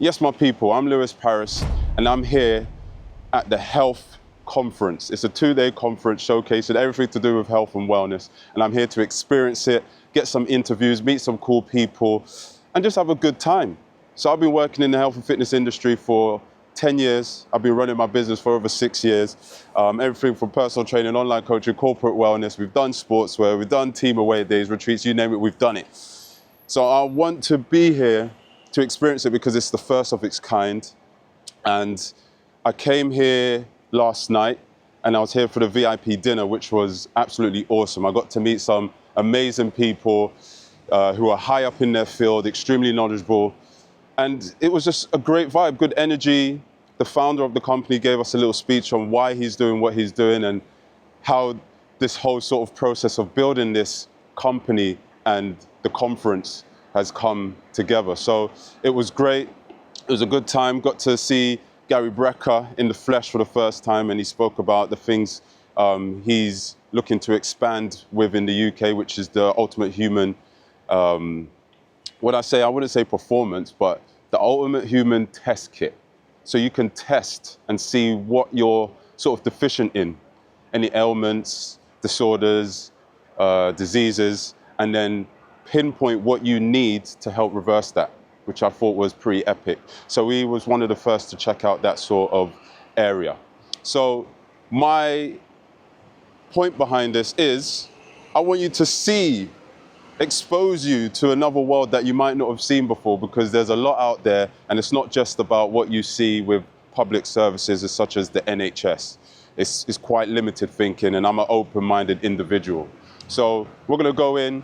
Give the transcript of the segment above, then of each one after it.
Yes, my people, I'm Lewis Paris, and I'm here at the Health Conference. It's a 2-day conference showcasing everything to do with health and wellness, and I'm here to experience it, get some interviews, meet some cool people, and just have a good time. So I've been working in the health and fitness industry for 10 years. I've been running my business for over 6 years. Everything from personal training, online coaching, corporate wellness. We've done sportswear, we've done team away days, retreats, you name it, we've done it. So I want to be here to experience it because it's the first of its kind. And I came here last night and I was here for the VIP dinner, which was absolutely awesome. I got to meet some amazing people who are high up in their field, extremely knowledgeable. And it was just a great vibe, good energy. The founder of the company gave us a little speech on why he's doing what he's doing and how this whole sort of process of building this company and the conference has come together. So it was great. It was a good time. Got to see Gary Brecka in the flesh for the first time, and he spoke about the things he's looking to expand with in the UK, which is the ultimate human, I wouldn't say performance, but the ultimate human test kit. So you can test and see what you're sort of deficient in, any ailments, disorders, diseases, and then pinpoint what you need to help reverse that, which I thought was pretty epic. So he was one of the first to check out that sort of area. So my point behind this is, I want you to expose you to another world that you might not have seen before, because there's a lot out there, and it's not just about what you see with public services such as the NHS. It's quite limited thinking, and I'm an open-minded individual. So we're gonna go in,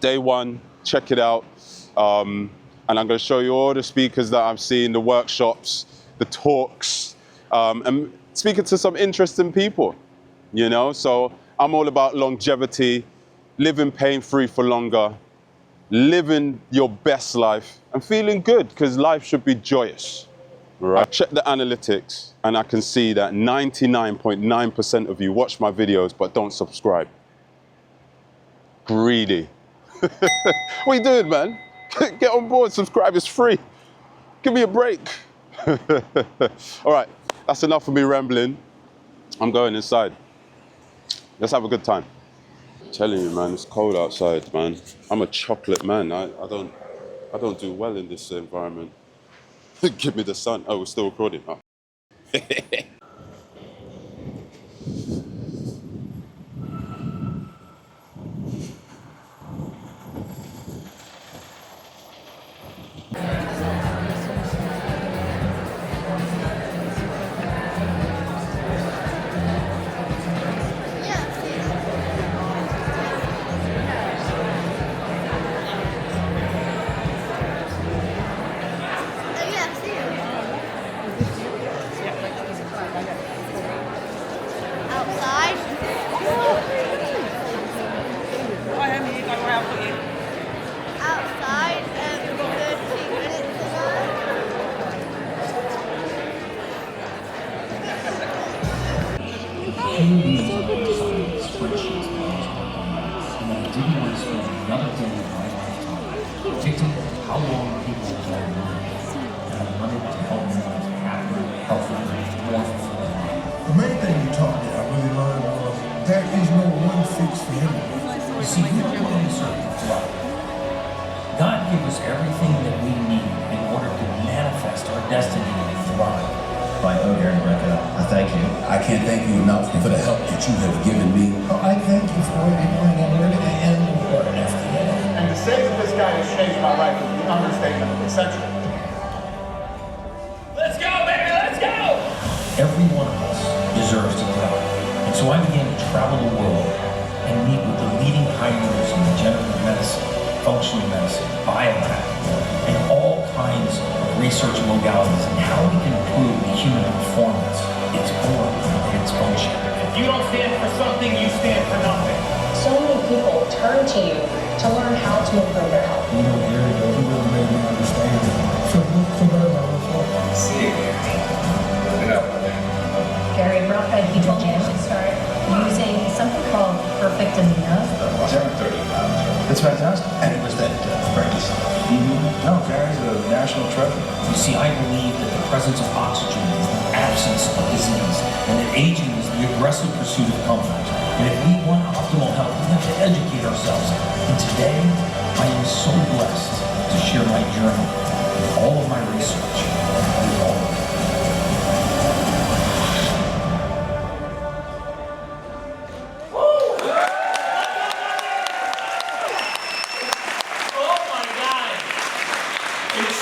day one, check it out, and I'm going to show you all the speakers that I've seen, the workshops, the talks, and speaking to some interesting people, you know? So I'm all about longevity, living pain-free for longer, living your best life, and feeling good, because life should be joyous. Right. I checked the analytics, and I can see that 99.9% of you watch my videos but don't subscribe. Greedy. What are you doing, man? Get on board, subscribe, it's free. Give me a break. All right, that's enough of me rambling. I'm going inside. Let's have a good time. I'm telling you, man, it's cold outside, man. I'm a chocolate man. I don't do well in this environment. Give me the sun. Oh, we're still recording. Oh. God gave us everything that we need in order to manifest our destiny and thrive. By Brecka, I thank you. I can't thank you enough for the help that you have given me. Oh, I thank you for what you're doing in Airena and for an FDA. And to say that this guy has changed my life is the understatement of the century. Let's go, baby, let's go! Every one of us deserves to thrive. And so I began to travel the world and meet with the leading pioneers in regenerative medicine, functional medicine, biohacking, and all kinds of research modalities and how we can improve the human performance, its form, and its function. If you don't stand for something, you stand for nothing. So many people turn to you to learn how to improve their health. You know, Gary, you really made me understand it. So better about it. See you, Gary brought that he told you to start using something called Perfect Amino. That's fantastic. And it was that breakfast. No, Gary's a national treasure. You see, I believe that the presence of oxygen is the absence of disease, and that aging is the aggressive pursuit of comfort. And if we want optimal health, we have to educate ourselves. And today, I am so blessed to share my journey with all of my research with all of you.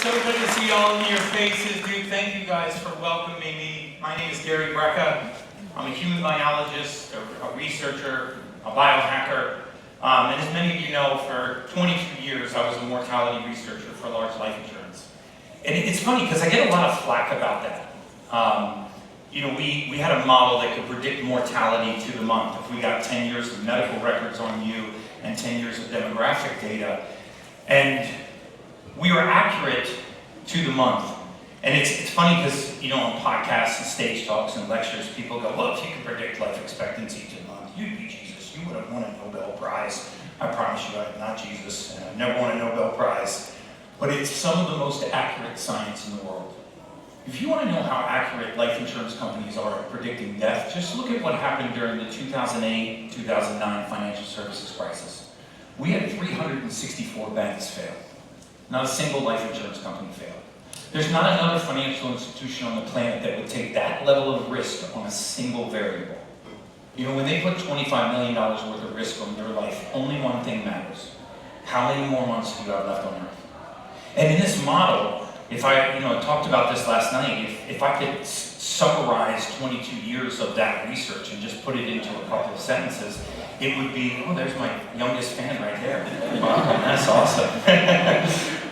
So good to see all of your faces, dude. Thank you guys for welcoming me. My name is Brecka. I'm a human biologist, a researcher, a biohacker. And as many of you know, for 22 years, I was a mortality researcher for large life insurance. And it's funny because I get a lot of flack about that. You know, we had a model that could predict mortality to the month. If we got 10 years of medical records on you and 10 years of demographic data. And we are accurate to the month. And it's funny because, you know, on podcasts and stage talks and lectures, people go, well, if you could predict life expectancy to the month, you'd be Jesus. You would have won a Nobel Prize. I promise you, I'm not Jesus, and I've never won a Nobel Prize. But it's some of the most accurate science in the world. If you want to know how accurate life insurance companies are at predicting death, just look at what happened during the 2008-2009 financial services crisis. We had 364 banks fail. Not a single life insurance company failed. There's not another financial institution on the planet that would take that level of risk on a single variable. You know, when they put $25 million worth of risk on your life, only one thing matters. How many more months do you have left on Earth? And in this model, if I talked about this last night, if I could summarize 22 years of that research and just put it into a couple of sentences, it would be, oh, there's my youngest fan right there. Wow, that's awesome.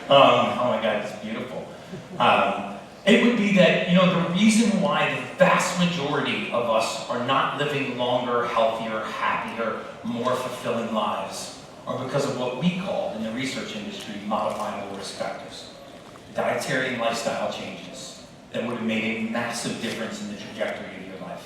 Oh my God, it's beautiful. It would be that, you know, the reason why the vast majority of us are not living longer, healthier, happier, more fulfilling lives are because of what we call in the research industry modifiable risk factors. Dietary and lifestyle changes that would have made a massive difference in the trajectory of your life.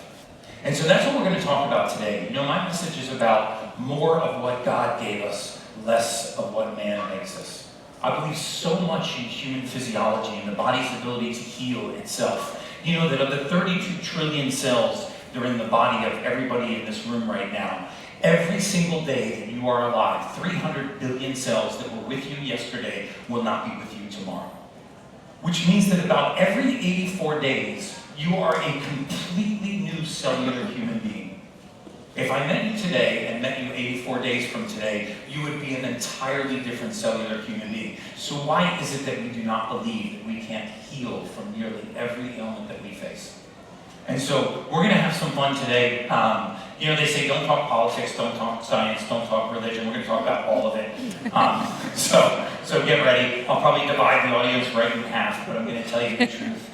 And so that's what we're going to talk about today. You know, my message is about more of what God gave us, less of what man makes us. I believe so much in human physiology and the body's ability to heal itself. You know that of the 32 trillion cells that are in the body of everybody in this room right now, every single day that you are alive, 300 billion cells that were with you yesterday will not be with you tomorrow. Which means that about every 84 days, you are a completely new cellular human being. If I met you today and met you 84 days from today, you would be an entirely different cellular human being. So why is it that we do not believe that we can't heal from nearly every ailment that we face? And so we're going to have some fun today. You know, they say don't talk politics, don't talk science, don't talk religion. We're going to talk about all of it. So get ready. I'll probably divide the audience right in half, but I'm going to tell you the truth.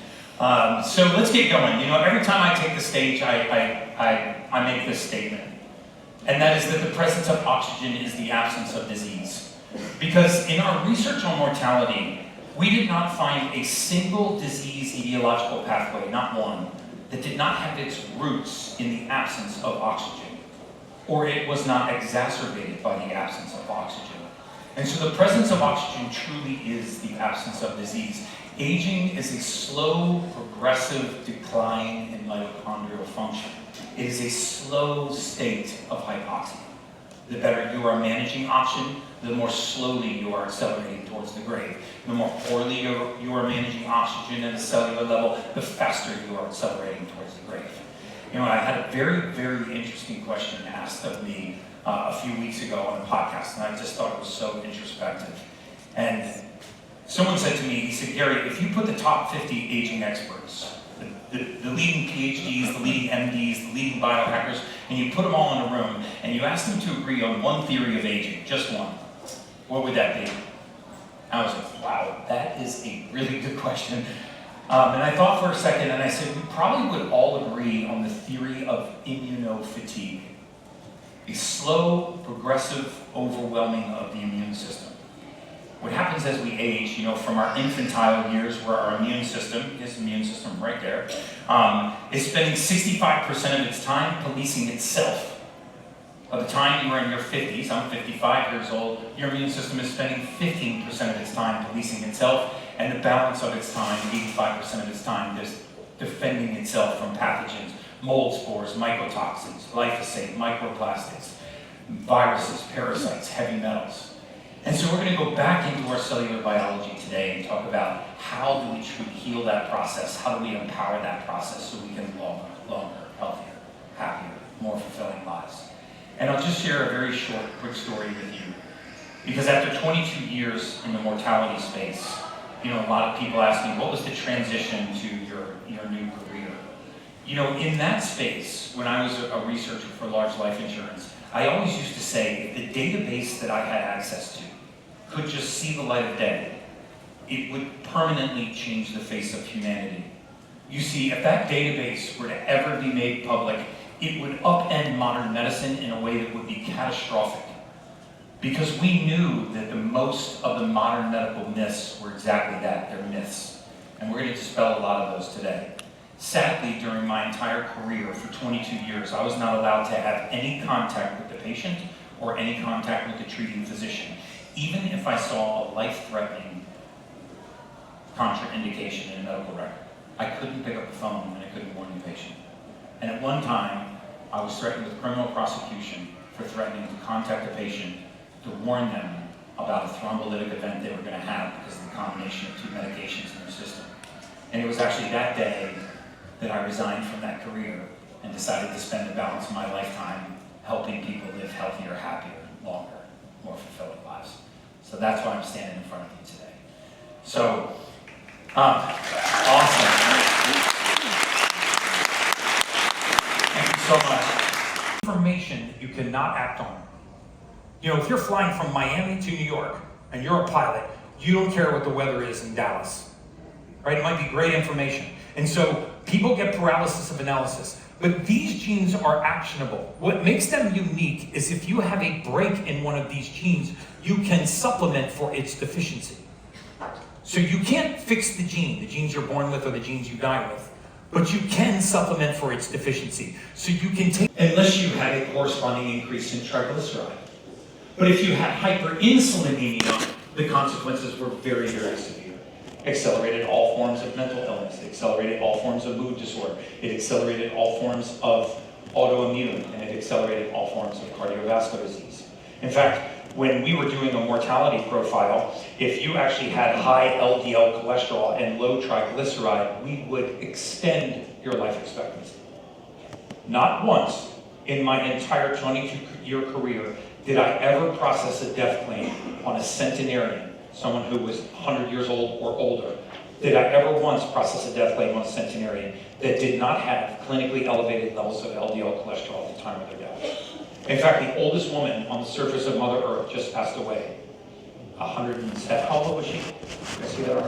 So let's get going. You know, every time I take the stage, I make this statement. And that is that the presence of oxygen is the absence of disease. Because in our research on mortality, we did not find a single disease etiological pathway, not one, that did not have its roots in the absence of oxygen, or it was not exacerbated by the absence of oxygen. And so the presence of oxygen truly is the absence of disease. Aging is a slow, progressive decline in mitochondrial function. It is a slow state of hypoxia. The better you are managing oxygen, the more slowly you are accelerating towards the grave. The more poorly you are managing oxygen at a cellular level, the faster you are accelerating towards the grave. You know, I had a very, very interesting question asked of me a few weeks ago on a podcast, and I just thought it was so introspective. And someone said to me, he said, Gary, if you put the top 50 aging experts, the leading PhDs, the leading MDs, the leading biohackers, and you put them all in a room, and you ask them to agree on one theory of aging, just one, what would that be? I was like, wow, that is a really good question. And I thought for a second, and I said, we probably would all agree on the theory of immunofatigue, a slow, progressive overwhelming of the immune system. What happens as we age, you know, from our infantile years where our immune system, this immune system right there, is spending 65% of its time policing itself. By the time you are in your 50s, I'm 55 years old, your immune system is spending 15% of its time policing itself, and the balance of its time, 85% of its time, is defending itself from pathogens, mold spores, mycotoxins, glyphosate, microplastics, viruses, parasites, heavy metals. And so we're going to go back into our cellular biology today and talk about how do we truly heal that process, how do we empower that process so we can live longer, healthier, happier, more fulfilling lives. And I'll just share a very short, quick story with you. Because after 22 years in the mortality space, a lot of people ask me, what was the transition to your new career? In that space, when I was a researcher for large life insurance, I always used to say, if the database that I had access to could just see the light of day, it would permanently change the face of humanity. You see, if that database were to ever be made public, it would upend modern medicine in a way that would be catastrophic. Because we knew that the most of the modern medical myths were exactly that, they're myths. And we're going to dispel a lot of those today. Sadly, during my entire career for 22 years, I was not allowed to have any contact with the patient or any contact with the treating physician, even if I saw a life-threatening contraindication in a medical record. I couldn't pick up the phone and I couldn't warn the patient. And at one time, I was threatened with criminal prosecution for threatening to contact a patient to warn them about a thrombolytic event they were going to have because of the combination of two medications in their system. And it was actually that day that I resigned from that career and decided to spend the balance of my lifetime helping people live healthier, happier, longer, more fulfilling lives. So that's why I'm standing in front of you today. So, awesome. Thank you so much. Information that you cannot act on. If you're flying from Miami to New York and you're a pilot, you don't care what the weather is in Dallas, right? It might be great information. And so people get paralysis of analysis, but these genes are actionable. What makes them unique is if you have a break in one of these genes, you can supplement for its deficiency. So you can't fix the genes you're born with or the genes you die with, but you can supplement for its deficiency. So you can take, unless you had a corresponding increase in triglyceride. But if you had hyperinsulinemia, the consequences were very, very severe. Accelerated all forms of mental illness. It accelerated all forms of mood disorder. It accelerated all forms of autoimmune, and it accelerated all forms of cardiovascular disease. In fact, when we were doing a mortality profile, if you actually had high LDL cholesterol and low triglyceride, we would extend your life expectancy. Not once in my entire 22-year career did I ever process a death claim on a centenarian, someone who was 100 years old or older. Did I ever once process a death claim on a centenarian that did not have clinically elevated levels of LDL cholesterol at the time of their death? In fact, the oldest woman on the surface of Mother Earth just passed away. 107, how old was she? Can I see that?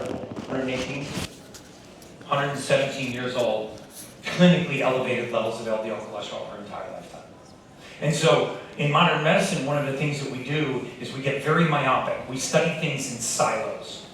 118? 117 years old, clinically elevated levels of LDL cholesterol her entire lifetime. And so, in modern medicine, one of the things that we do is we get very myopic. We study things in silos,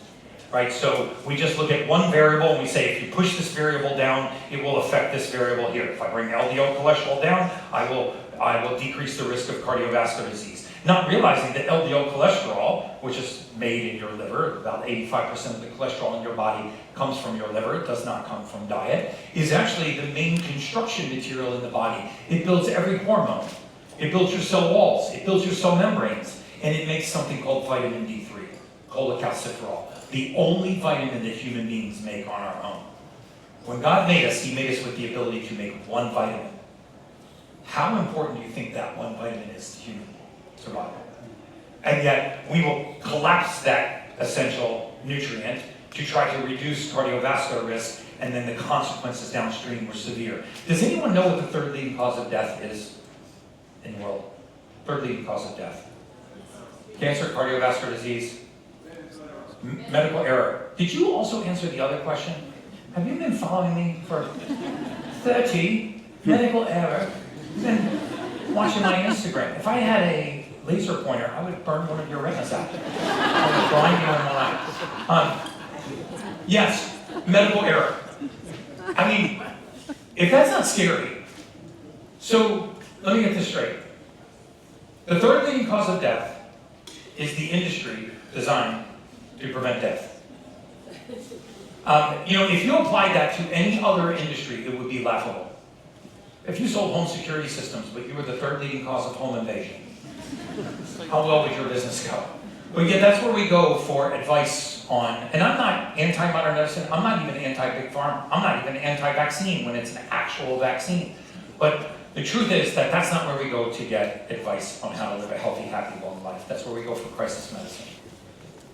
right? So we just look at one variable and we say, if you push this variable down, it will affect this variable here. If I bring LDL cholesterol down, I will decrease the risk of cardiovascular disease. Not realizing that LDL cholesterol, which is made in your liver, about 85% of the cholesterol in your body comes from your liver, it does not come from diet, is actually the main construction material in the body. It builds every hormone. It builds your cell walls, it builds your cell membranes, and it makes something called vitamin D3, cholecalciferol, the only vitamin that human beings make on our own. When God made us, He made us with the ability to make one vitamin. How important do you think that one vitamin is to human survival? And yet, we will collapse that essential nutrient to try to reduce cardiovascular risk, and then the consequences downstream were severe. Does anyone know what the third leading cause of death is in the world? Third leading cause of death. Cancer, cardiovascular disease, medical error. Did you also answer the other question? Have you been following me for 30? Medical error. You've been watching my Instagram. If I had a laser pointer, I would burn one of your retinas out. I would blind you in one eye. Yes, medical error. I mean, if that's not scary, so let me get this straight. The third leading cause of death is the industry designed to prevent death. If you applied that to any other industry, it would be laughable. If you sold home security systems, but you were the third leading cause of home invasion, how well would your business go? But yet that's where we go for advice on, and I'm not anti-modern medicine, I'm not even anti-big pharma, I'm not even anti-vaccine when it's an actual vaccine. But the truth is that that's not where we go to get advice on how to live a healthy, happy, long life. That's where we go for crisis medicine.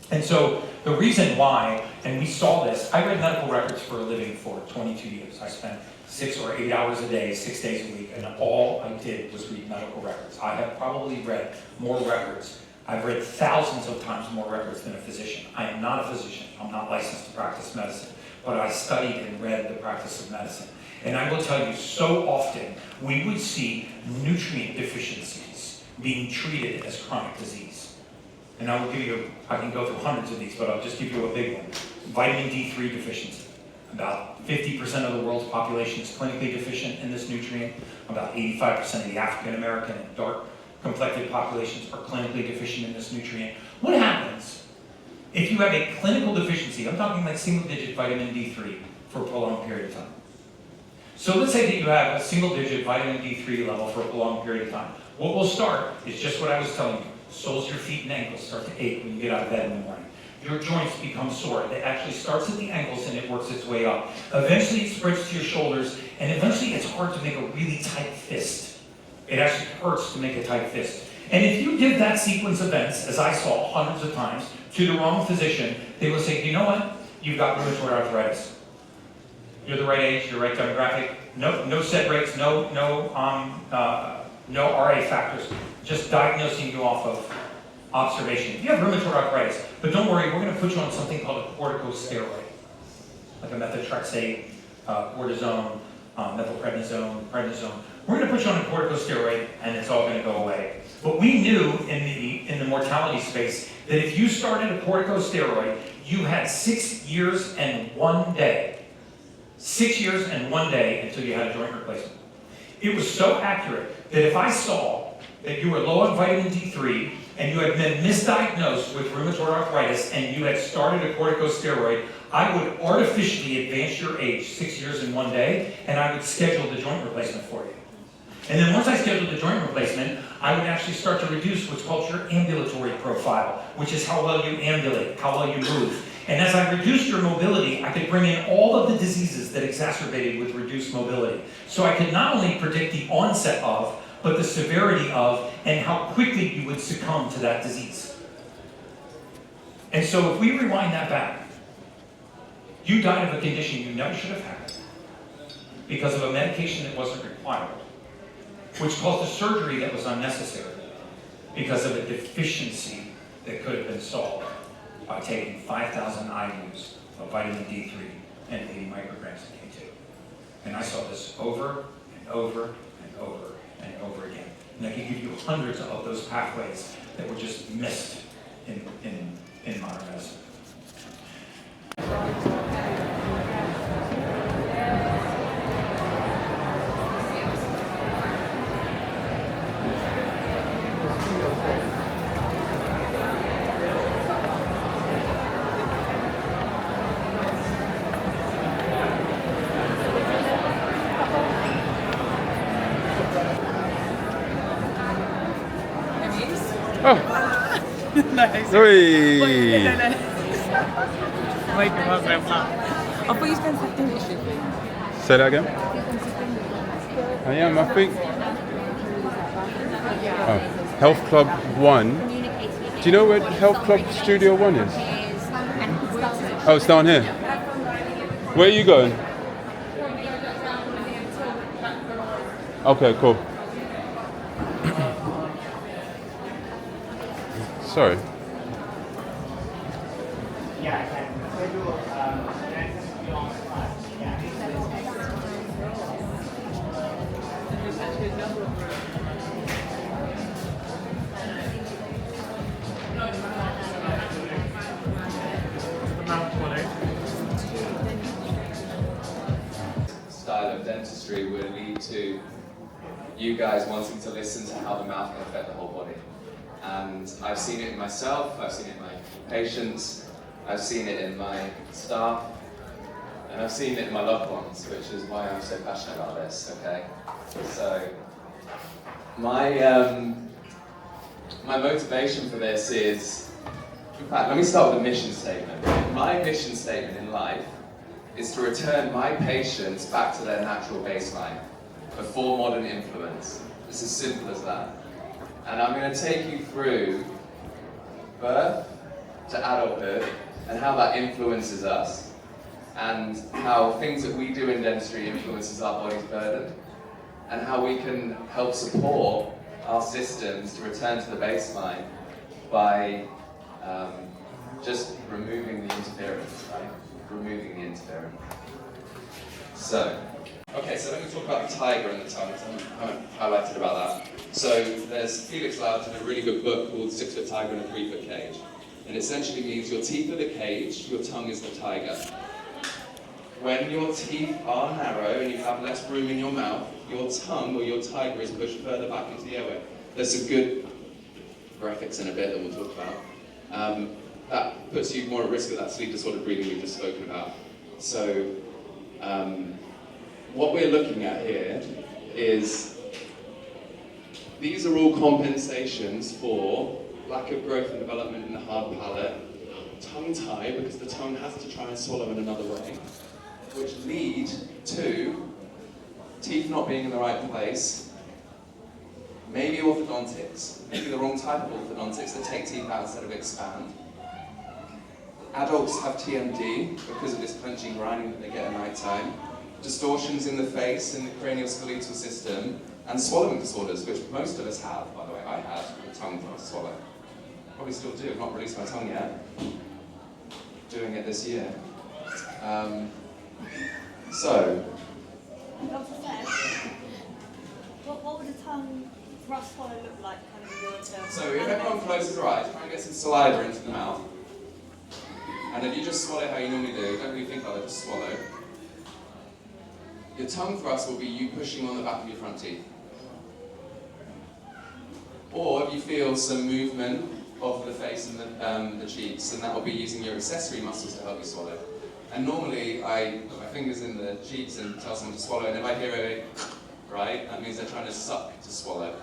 And so the reason why, and we saw this, I read medical records for a living for 22 years. I spent 6 or 8 hours a day, 6 days a week, and all I did was read medical records. I have probably read more records. I've read thousands of times more records than a physician. I am not a physician. I'm not licensed to practice medicine, but I studied and read the practice of medicine. And I will tell you, so often we would see nutrient deficiencies being treated as chronic disease. And I will give you, I can go through hundreds of these, but I'll just give you a big one. Vitamin D3 deficiency. About 50% of the world's population is clinically deficient in this nutrient. About 85% of the African American and dark complected populations are clinically deficient in this nutrient. What happens if you have a clinical deficiency? I'm talking like single-digit vitamin D3 for a prolonged period of time. So let's say that you have a single-digit vitamin D3 level for a prolonged period of time. What will start is just what I was telling you. Soles of your feet and ankles start to ache when you get out of bed in the morning. Your joints become sore. It actually starts at the ankles and it works its way up. Eventually it spreads to your shoulders, and eventually it's hard to make a really tight fist. It actually hurts to make a tight fist. And if you give that sequence of events, as I saw hundreds of times, to the wrong physician, they will say, you know what? You've got rheumatoid arthritis. You're the right age, you're the right demographic. No SED rates, no RA factors. Just diagnosing you off of observation. You have rheumatoid arthritis, but don't worry, we're going to put you on something called a corticosteroid, like a methotrexate, cortisone, methylprednisone, prednisone. We're going to put you on a corticosteroid, and it's all going to go away. But we knew in the mortality space that if you started a corticosteroid, you had 6 years and 1 day. 6 years and 1 day until you had a joint replacement. It was so accurate that if I saw that you were low on vitamin D3 and you had been misdiagnosed with rheumatoid arthritis and you had started a corticosteroid, I would artificially advance your age 6 years and 1 day, and I would schedule the joint replacement for you. And then once I scheduled the joint replacement, I would actually start to reduce what's called your ambulatory profile, which is how well you ambulate, how well you move. And as I reduced your mobility, I could bring in all of the diseases that exacerbated with reduced mobility. So I could not only predict the onset of, but the severity of, and how quickly you would succumb to that disease. And so if we rewind that back, you died of a condition you never should have had because of a medication that wasn't required, which caused a surgery that was unnecessary because of a deficiency that could have been solved by taking 5,000 IUs of vitamin D3 and 80 micrograms of K2. And I saw this over and over and over and over again. And I can give you hundreds of those pathways that were just missed in modern medicine. Nice. Hey. Wait, I thought you spent 15 issues. Say that again? I am, I think. Oh, Health Club 1. Do you know where Health Club Studio 1 is? Oh, it's down here. Where are you going? Okay, cool. Sorry. Style of dentistry will lead to you guys wanting to listen to how the mouth can affect the whole body. And I've seen it in myself, I've seen it in my patients, I've seen it in my staff, and I've seen it in my loved ones, which is why I'm so passionate about this, okay? So, my motivation for this is, in fact, let me start with a mission statement. My mission statement in life is to return my patients back to their natural baseline before modern influence. It's as simple as that. And I'm going to take you through birth to adulthood and how that influences us, and how things that we do in dentistry influences our body's burden, and how we can help support our systems to return to the baseline by just removing the interference, right? Removing the interference. So, okay, so let me talk about the tiger and the tongue, because I haven't highlighted about that. So there's Felix Loud did a really good book called 6-Foot Tiger in a 3-Foot Cage. And it essentially means your teeth are the cage, your tongue is the tiger. When your teeth are narrow and you have less room in your mouth, your tongue or your tiger is pushed further back into the airway. There's some good graphics in a bit that we'll talk about. That puts you more at risk of that sleep disorder breathing we've just spoken about. So, what we're looking at here is, these are all compensations for lack of growth and development in the hard palate, tongue tie, because the tongue has to try and swallow in another way, which lead to teeth not being in the right place, maybe orthodontics, maybe the wrong type of orthodontics that take teeth out instead of expand. Adults have TMD because of this clenching grinding that they get at night time, distortions in the face, in the cranioskeletal system, and swallowing disorders, which most of us have, by the way. I had a tongue to swallow. Probably still do, I've not released my tongue yet. Doing it this year. So. Dr. Fred, what would a tongue thrust swallow look like, kind of in your terms? So if everyone closes their eyes, try and get some saliva into the mouth. And if you just swallow how you normally do, don't really think about it, just swallow. Your tongue thrust will be you pushing on the back of your front teeth. Or if you feel some movement of the face and the cheeks, and that will be using your accessory muscles to help you swallow. And normally I put my fingers in the cheeks and tell someone to swallow, and if I hear a right, that means they're trying to suck to swallow,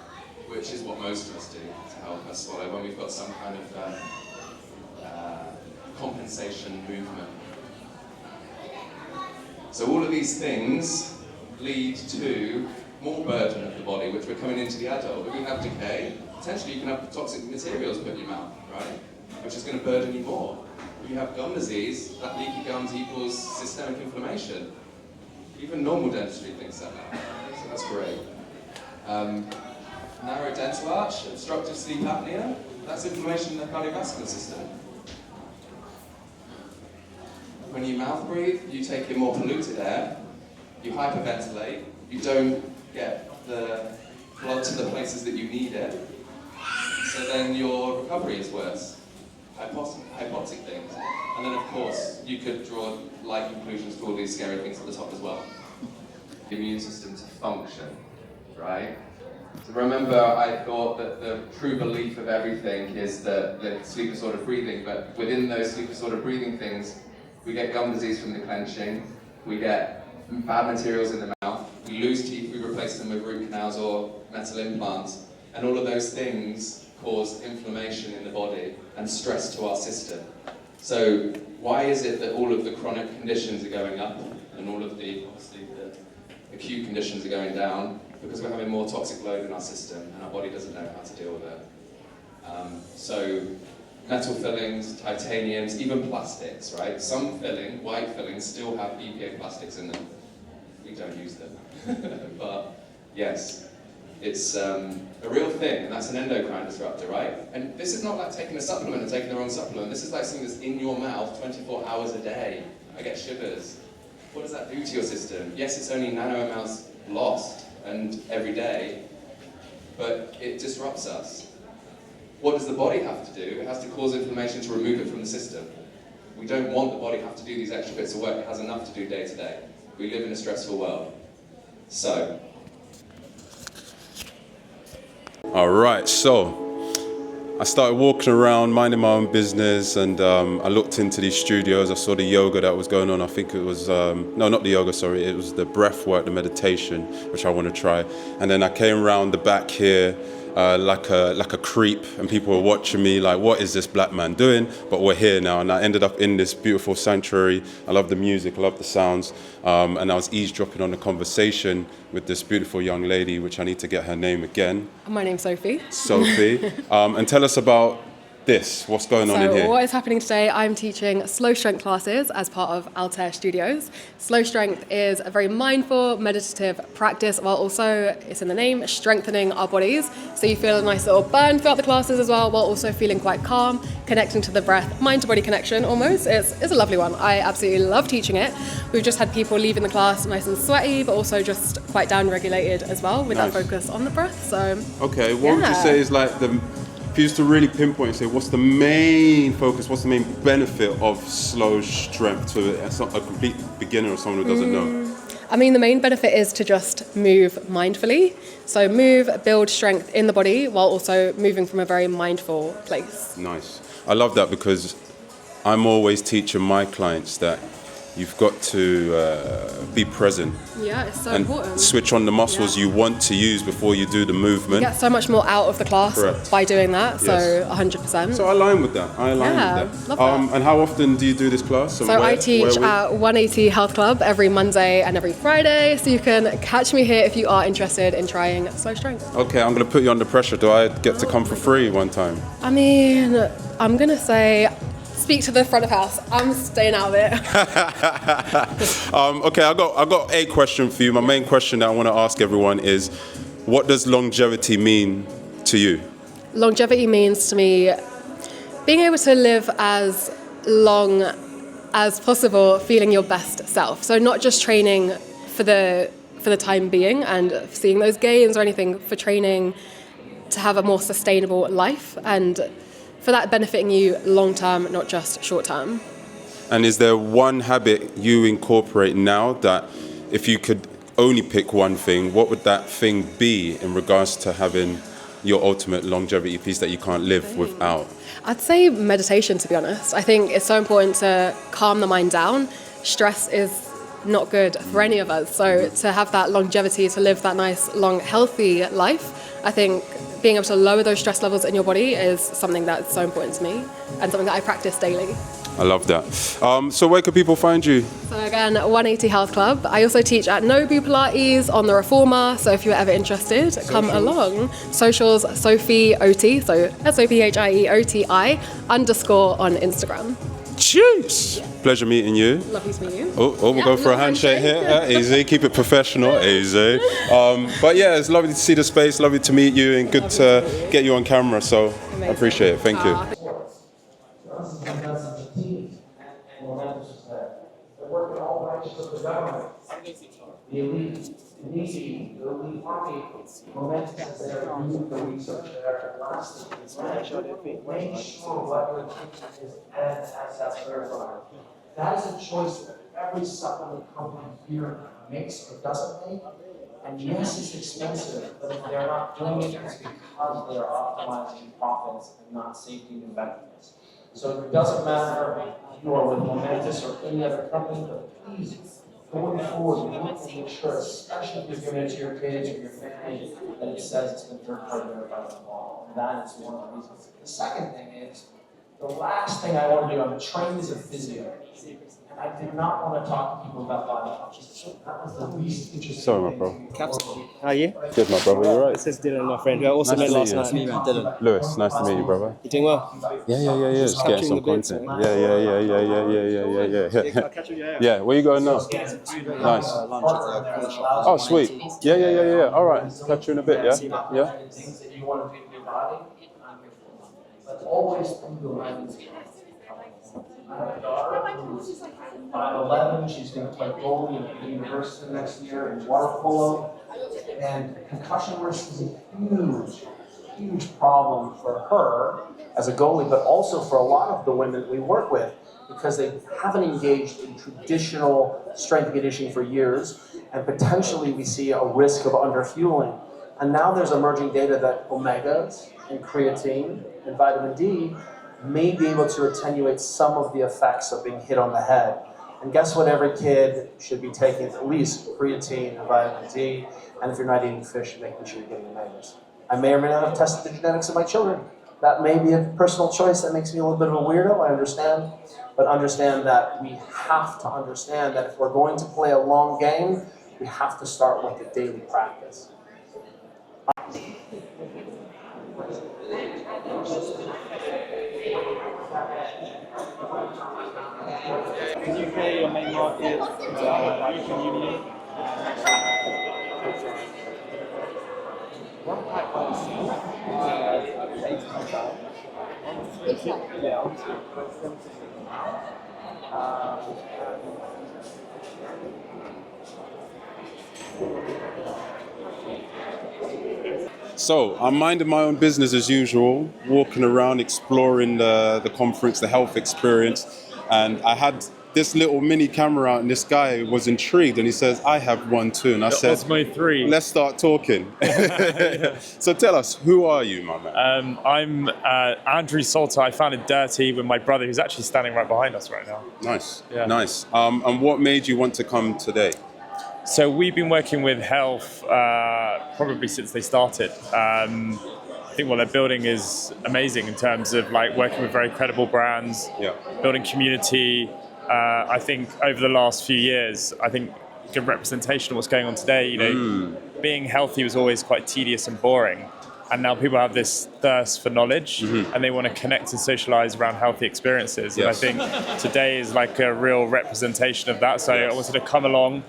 which is what most of us do to help us swallow when we've got some kind of compensation movement. So all of these things lead to more burden of the body, which we're coming into the adult. If we have decay, potentially you can have toxic materials put in your mouth, right? Which is going to burden you more. If you have gum disease, that leaky gums equals systemic inflammation. Even normal dentistry thinks that now, so that's great. Narrow dental arch, obstructive sleep apnea, that's inflammation in the cardiovascular system. When you mouth breathe, you take in more polluted air, you hyperventilate, you don't get the blood to the places that you need it, so then your recovery is worse. Hypoxic things. And then of course, you could draw like conclusions to all these scary things at the top as well. The immune system to function, right? So remember, I thought that the true belief of everything is the sleep disordered breathing, but within those sleep disordered breathing things, we get gum disease from the clenching, we get bad materials in the mouth, we lose teeth, we replace them with root canals or metal implants, and all of those things cause inflammation in the body and stress to our system. So why is it that all of the chronic conditions are going up and all of the, obviously, the acute conditions are going down? Because we're having more toxic load in our system and our body doesn't know how to deal with it. So metal fillings, titaniums, even plastics, right? Some filling, white fillings, still have BPA plastics in them. We don't use them. But yes, it's a real thing, and that's an endocrine disruptor, right? And this is not like taking a supplement and taking the wrong supplement. This is like something that's in your mouth 24 hours a day. I get shivers. What does that do to your system? Yes, it's only nano amounts lost and every day, but it disrupts us. What does the body have to do? It has to cause inflammation to remove it from the system. We don't want the body to have to do these extra bits of work. It has enough to do day to day. We live in a stressful world. So, All right, so I started walking around, minding my own business, and I looked into these studios. I saw the yoga that was going on. I think it was, no, not the yoga, sorry. It was the breath work, the meditation, which I want to try. And then I came around the back here like a creep, and people were watching me like, what is this black man doing? But we're here now, and I ended up in this beautiful sanctuary. I love the music, I love the sounds, and I was eavesdropping on the conversation with this beautiful young lady, which I need to get her name again. My name's Sophie. Sophie. And tell us about this. What's going on in here? So what is happening today, I'm teaching slow strength classes as part of Altair Studios. Slow strength is a very mindful, meditative practice, while also, it's in the name, strengthening our bodies. So you feel a nice little burn throughout the classes as well, while also feeling quite calm, connecting to the breath, mind-to-body connection almost. It's a lovely one. I absolutely love teaching it. We've just had people leaving the class nice and sweaty, but also just quite down-regulated as well, with that focus on the breath. So, okay, what would you say is like if you used to really pinpoint and say, what's the main focus, what's the main benefit of slow strength to a complete beginner or someone who doesn't know? I mean, the main benefit is to just move mindfully. So move, build strength in the body while also moving from a very mindful place. Nice. I love that because I'm always teaching my clients that you've got to be present. Yeah, it's so and important. Switch on the muscles you want to use before you do the movement. You get so much more out of the class by doing that, so 100%. So I align with that. Love that. And how often do you do this class? So I teach at 180 Health Club every Monday and every Friday, so you can catch me here if you are interested in trying slow strength. Okay, I'm going to put you under pressure. Do I get to come for free one time? I mean, I'm going to say, speak to the front of house. I'm staying out of it. Okay, I got a question for you. My main question that I want to ask everyone is, what does longevity mean to you? Longevity means to me being able to live as long as possible, feeling your best self. So not just training for the time being and seeing those gains or anything, for training to have a more sustainable life and for that benefiting you long term, not just short term. And is there one habit you incorporate now that if you could only pick one thing, what would that thing be in regards to having your ultimate longevity piece that you can't live without? I'd say meditation, to be honest. I think it's so important to calm the mind down. Stress is not good for any of us. So to have that longevity, to live that nice, long, healthy life, I think being able to lower those stress levels in your body is something that's so important to me and something that I practice daily. I love that. So where can people find you? So again, 180 Health Club. I also teach at Nobu Pilates on the Reformer, so if you're ever interested, come along. Socials, Sophie OT, so SOPHIEOTI _ on Instagram. Cheers! Pleasure meeting you. Lovely to meet you. We'll go for a handshake here. Easy, keep it professional. Easy. But yeah, it's lovely to see the space, lovely to meet you, and good to get you on camera. So I appreciate it. Thank you. Working all branches of the government, the elite, the needy, the elite army, momentous that are doing the research that are lasting, making sure what your attention is NSF verified. That is a choice that every supplement company here makes or doesn't make. And yes, it's expensive, but if they're not doing it, it's because they are optimizing profits and not safety and effectiveness. So it doesn't matter if you are with Momentous or any other company, but please, going forward, you need to make sure, especially if you're giving it to your kids or your family, that it says it's been third-party verified on the law. And that is one of the reasons. The second thing is, the last thing I want to do, I'm trained as a physio. And I did not want to talk to people about biology. That was the least interesting. Sorry, my bro. How are you? Good, my brother. You alright? This is Dylan, my friend, who I also met last night. Dylan. Lewis, nice to meet you, brother. You doing well? Yeah. Just getting some content. Yeah. I'll catch you, Yeah, where you going now? Nice. Oh, sweet. Yeah. All right. Catch you in a bit, yeah? Yeah? Things that you want to do in your body, but always through the lens. I have a daughter who's 5'11". She's going to play goalie at the university next year in water polo. And concussion risk is a huge problem for her as a goalie, but also for a lot of the women we work with, because they haven't engaged in traditional strength and conditioning for years, and potentially we see a risk of underfueling. And now there's emerging data that omegas and creatine and vitamin D may be able to attenuate some of the effects of being hit on the head. And guess what every kid should be taking? At least creatine and vitamin D, and if you're not eating fish, making sure you're getting omegas. I may or may not have tested the genetics of my children. That may be a personal choice that makes me a little bit of a weirdo, I understand. But understand that we have to understand that if we're going to play a long game, we have to start with the daily practice. The UK, your main market, European Union. One pack by itself, 80 pounds. Yeah, on two. So I'm minding my own business as usual, walking around, exploring the conference, the health experience, and I had this little mini camera out, and this guy was intrigued, and he says, "I have one too," and I said, Osmo 3. "Let's start talking." So tell us, who are you, my man? I'm Andrew Salter. I founded Dirtea with my brother, who's actually standing right behind us right now. Nice, Yeah. nice. And what made you want to come today? So we've been working with health probably since they started. I think what they're building is amazing in terms of like working with very credible brands, building community. I think over the last few years, I think good representation of what's going on today. You know, being healthy was always quite tedious and boring. And now people have this thirst for knowledge and they want to connect and socialize around healthy experiences. Yes. And I think today is like a real representation of that. So I wanted to come along,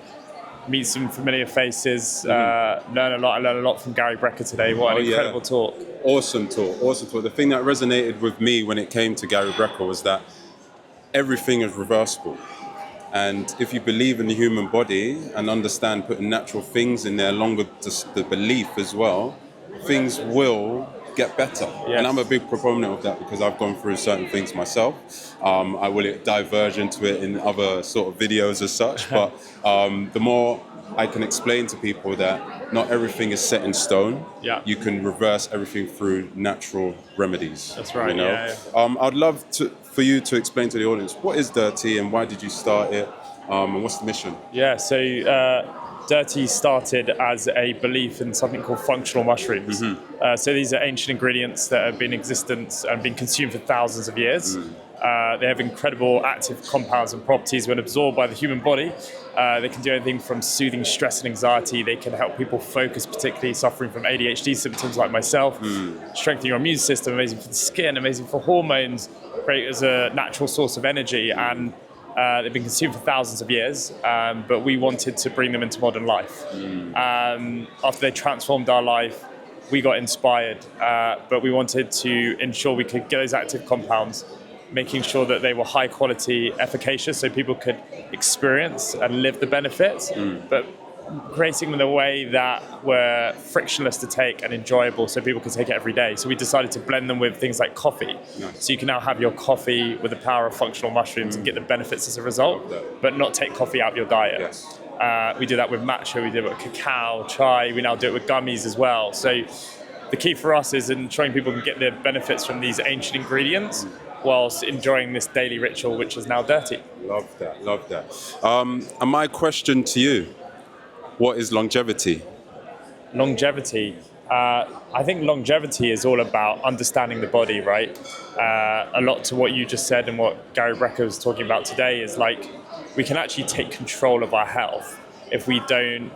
meet some familiar faces, learn a lot. I learned a lot from Gary Brecka today. What an incredible talk. Awesome talk, awesome talk. The thing that resonated with me when it came to Gary Brecka was that everything is reversible. And if you believe in the human body and understand putting natural things in there along with the belief as well, things will get better. Yes. And I'm a big proponent of that because I've gone through certain things myself. I will diverge into it in other sort of videos as such, but the more I can explain to people that not everything is set in stone. Yeah. You can reverse everything through natural remedies. That's right, You know? yeah. I'd love for you to explain to the audience, what is Dirtea and why did you start it? And what's the mission? Yeah, so Dirtea started as a belief in something called functional mushrooms. So these are ancient ingredients that have been in existence and been consumed for thousands of years. They have incredible active compounds and properties when absorbed by the human body. They can do anything from soothing stress and anxiety. They can help people focus, particularly suffering from ADHD symptoms like myself. Strengthen your immune system, amazing for the skin, amazing for hormones, great as a natural source of energy. And they've been consumed for thousands of years, but we wanted to bring them into modern life. After they transformed our life, we got inspired, but we wanted to ensure we could get those active compounds, making sure that they were high quality, efficacious, so people could experience and live the benefits, but creating them in a way that were frictionless to take and enjoyable so people could take it every day. So we decided to blend them with things like coffee. So you can now have your coffee with the power of functional mushrooms and get the benefits as a result, but not take coffee out of your diet. We do that with matcha, we do it with cacao, chai, we now do it with gummies as well. So the key for us is ensuring people can get the benefits from these ancient ingredients whilst enjoying this daily ritual, which is now Dirtea. Love that, love that. And my question to you, what is longevity? Longevity. I think longevity is all about understanding the body, right? A lot to what you just said and what Gary Brecka was talking about today is like, we can actually take control of our health if we don't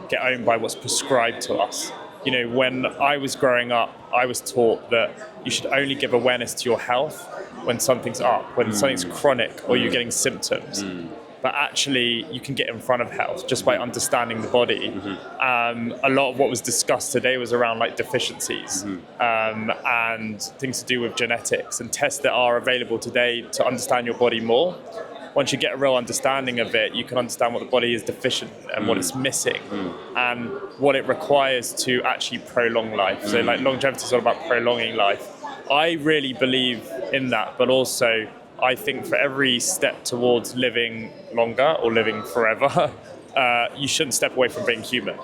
get owned by what's prescribed to us. You know, when I was growing up, I was taught that you should only give awareness to your health when something's up, when something's chronic or you're getting symptoms. But actually, you can get in front of health just by understanding the body. A lot of what was discussed today was around like deficiencies and things to do with genetics and tests that are available today to understand your body more. Once you get a real understanding of it, you can understand what the body is deficient and what it's missing and what it requires to actually prolong life. So like longevity is all about prolonging life. I really believe in that, but also I think for every step towards living longer or living forever, you shouldn't step away from being human.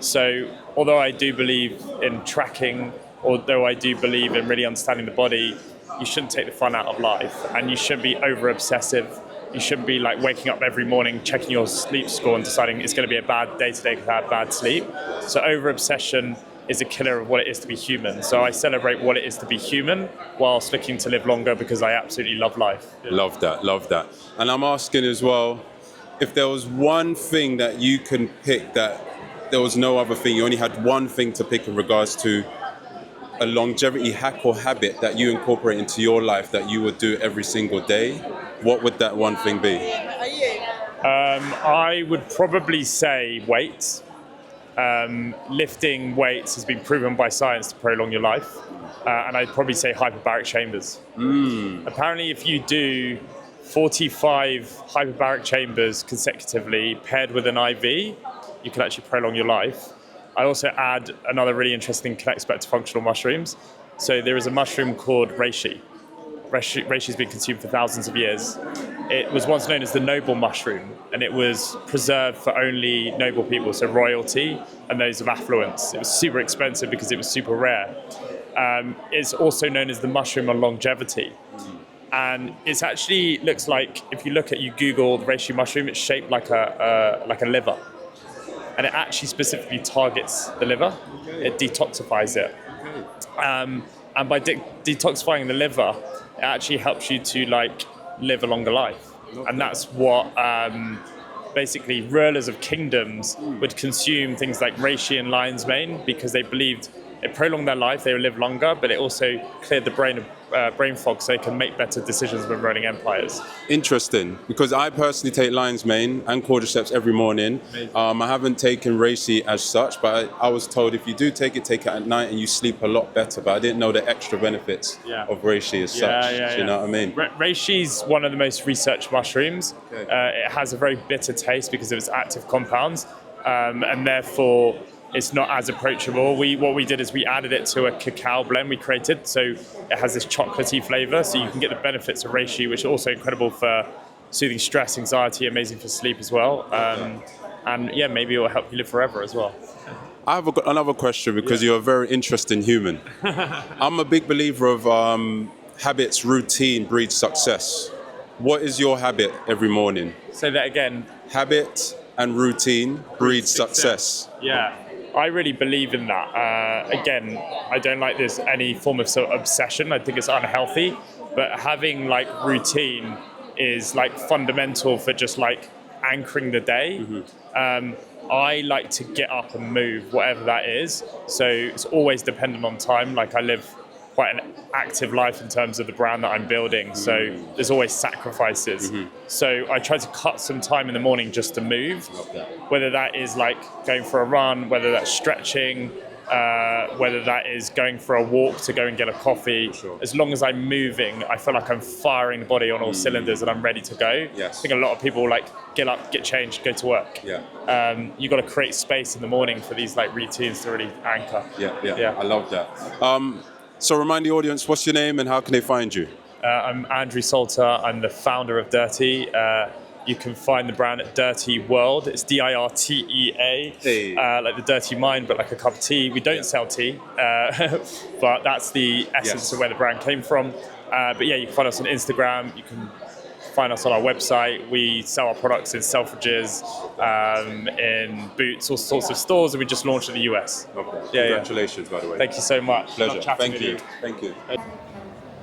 So although I do believe in tracking, although I do believe in really understanding the body, you shouldn't take the fun out of life, and you shouldn't be over obsessive. You shouldn't be like waking up every morning, checking your sleep score and deciding it's going to be a bad day today because I had bad sleep. So over obsession is a killer of what it is to be human. So I celebrate what it is to be human whilst looking to live longer because I absolutely love life. Love that, love that. And I'm asking as well, if there was one thing that you can pick that there was no other thing, you only had one thing to pick in regards to a longevity hack or habit that you incorporate into your life that you would do every single day, what would that one thing be? I would probably say weights. Lifting weights has been proven by science to prolong your life. And I'd probably say hyperbaric chambers. Apparently, if you do 45 hyperbaric chambers consecutively paired with an IV, you can actually prolong your life. I also add another really interesting connects back to functional mushrooms. So there is a mushroom called reishi. Reishi has been consumed for thousands of years. It was once known as the noble mushroom, and it was preserved for only noble people, so royalty and those of affluence. It was super expensive because it was super rare. It's also known as the mushroom of longevity. And it actually looks like, if you Google the reishi mushroom, it's shaped like a liver. And it actually specifically targets the liver. It detoxifies it. And by detoxifying the liver, it actually helps you to live a longer life. And that's what basically rulers of kingdoms would consume things like reishi and lion's mane because they believed it prolonged their life, they would live longer, but it also cleared the brain of brain fog so they can make better decisions when running empires. Interesting, because I personally take lion's mane and cordyceps every morning. I haven't taken reishi as such, but I was told if you do take it at night and you sleep a lot better, but I didn't know the extra benefits of reishi as such. Do you know what I mean? Reishi's one of the most researched mushrooms. It has a very bitter taste because of its active compounds, and therefore it's not as approachable. What we did is we added it to a cacao blend we created, so it has this chocolatey flavor, so you can get the benefits of reishi, which are also incredible for soothing stress, anxiety, amazing for sleep as well. And yeah, maybe it will help you live forever as well. I have another question because you're a very interesting human. I'm a big believer of habits, routine breeds success. What is your habit every morning? Say that again. Habit and routine breeds success. Yeah. I really believe in that. Again, I don't like this any form of sort of obsession. I think it's unhealthy. But having routine is fundamental for just anchoring the day. I like to get up and move, whatever that is. So it's always dependent on time. I live quite an active life in terms of the brand that I'm building. So there's always sacrifices. So I try to cut some time in the morning just to move, whether that is going for a run, whether that's stretching, whether that is going for a walk to go and get a coffee. As long as I'm moving, I feel like I'm firing the body on all cylinders and I'm ready to go. I think a lot of people get up, get changed, go to work. You've got to create space in the morning for these routines to really anchor. I love that. So remind the audience, what's your name and how can they find you? I'm Andrew Salter. I'm the founder of Dirtea. You can find the brand at Dirtea World. It's Dirtea, like the dirty mind, but like a cup of tea. We don't sell tea, but that's the essence of where the brand came from. But yeah, you can find us on Instagram. You can find us on our website. We sell our products in Selfridges, in Boots, all sorts of stores, and we just launched in the US. Congratulations, by the way. Thank you so much. Pleasure. Thank you. Thank you.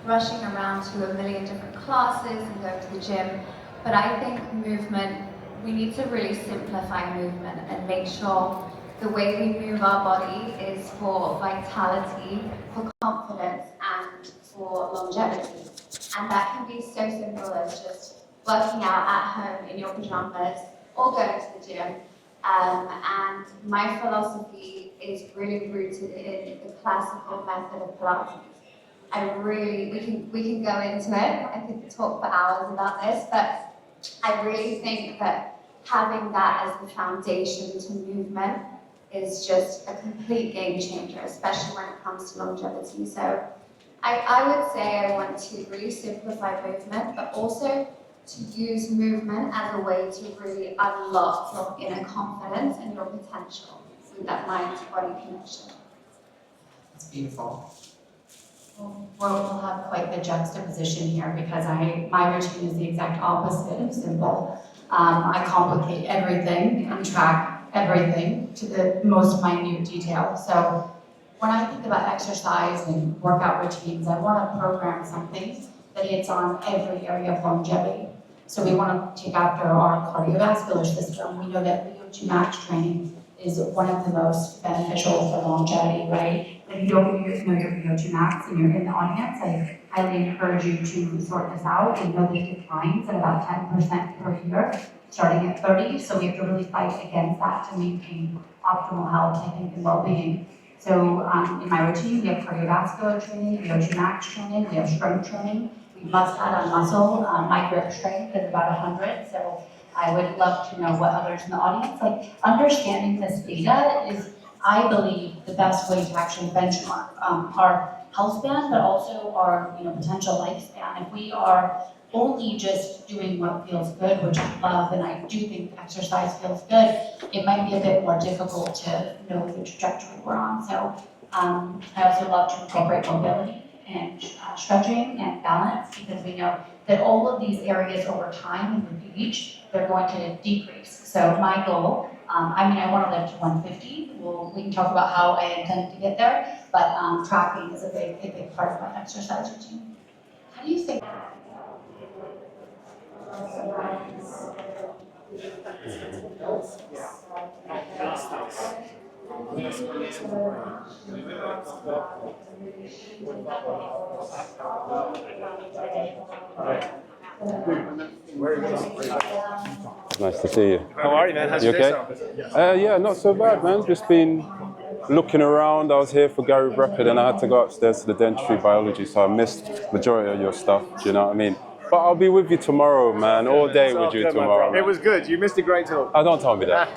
Rushing around to a million different classes and going to the gym, but I think movement, we need to really simplify movement and make sure the way we move our body is for vitality, for confidence, and for longevity. And that can be so simple as just working out at home in your pajamas or going to the gym. And my philosophy is really rooted in the classical method of Pilates. We can go into it. I could talk for hours about this, but I really think that having that as the foundation to movement is just a complete game changer, especially when it comes to longevity. So I would say I want to really simplify movement, but also to use movement as a way to really unlock your inner confidence and your potential. with that mind-body connection. It's beautiful. We'll have quite the juxtaposition here because my routine is the exact opposite of simple. I complicate everything and track everything to the most minute detail. So when I think about exercise and workout routines, I want to program something that hits on every area of longevity. So we want to take after our cardiovascular system. We know that VO2 max training is one of the most beneficial for longevity, right? If you don't know your VO2 max and you're in the audience, I highly encourage you to sort this out. We know this declines at about 10% per year, starting at 30. So we have to really fight against that to maintain optimal health, I think, and well-being. So in my routine, we have cardiovascular training, VO2 max training, we have strength training. We must add on muscle. My grip strength is about 100. So I would love to know what others in the audience, like understanding this data is, I believe, the best way to actually benchmark our health span, but also our potential lifespan. If we are only just doing what feels good, which I love, and I do think exercise feels good, it might be a bit more difficult to know the trajectory we're on. So I also love to incorporate mobility and stretching and balance, because we know that all of these areas over time and with age, they're going to decrease. So my goal, I want to live to 150. We can talk about how I intend to get there, but tracking is a big part of my exercise routine. How do you think? Nice to see you. How are you, man? How's you your day okay? Yeah, not so bad, man. Just been looking around. I was here for Gary Brecka, then I had to go upstairs to the dentistry biology, so I missed majority of your stuff. Do you know what I mean? But I'll be with you tomorrow, man. All day with you tomorrow. It was good. You missed a great talk. Oh, don't tell me that.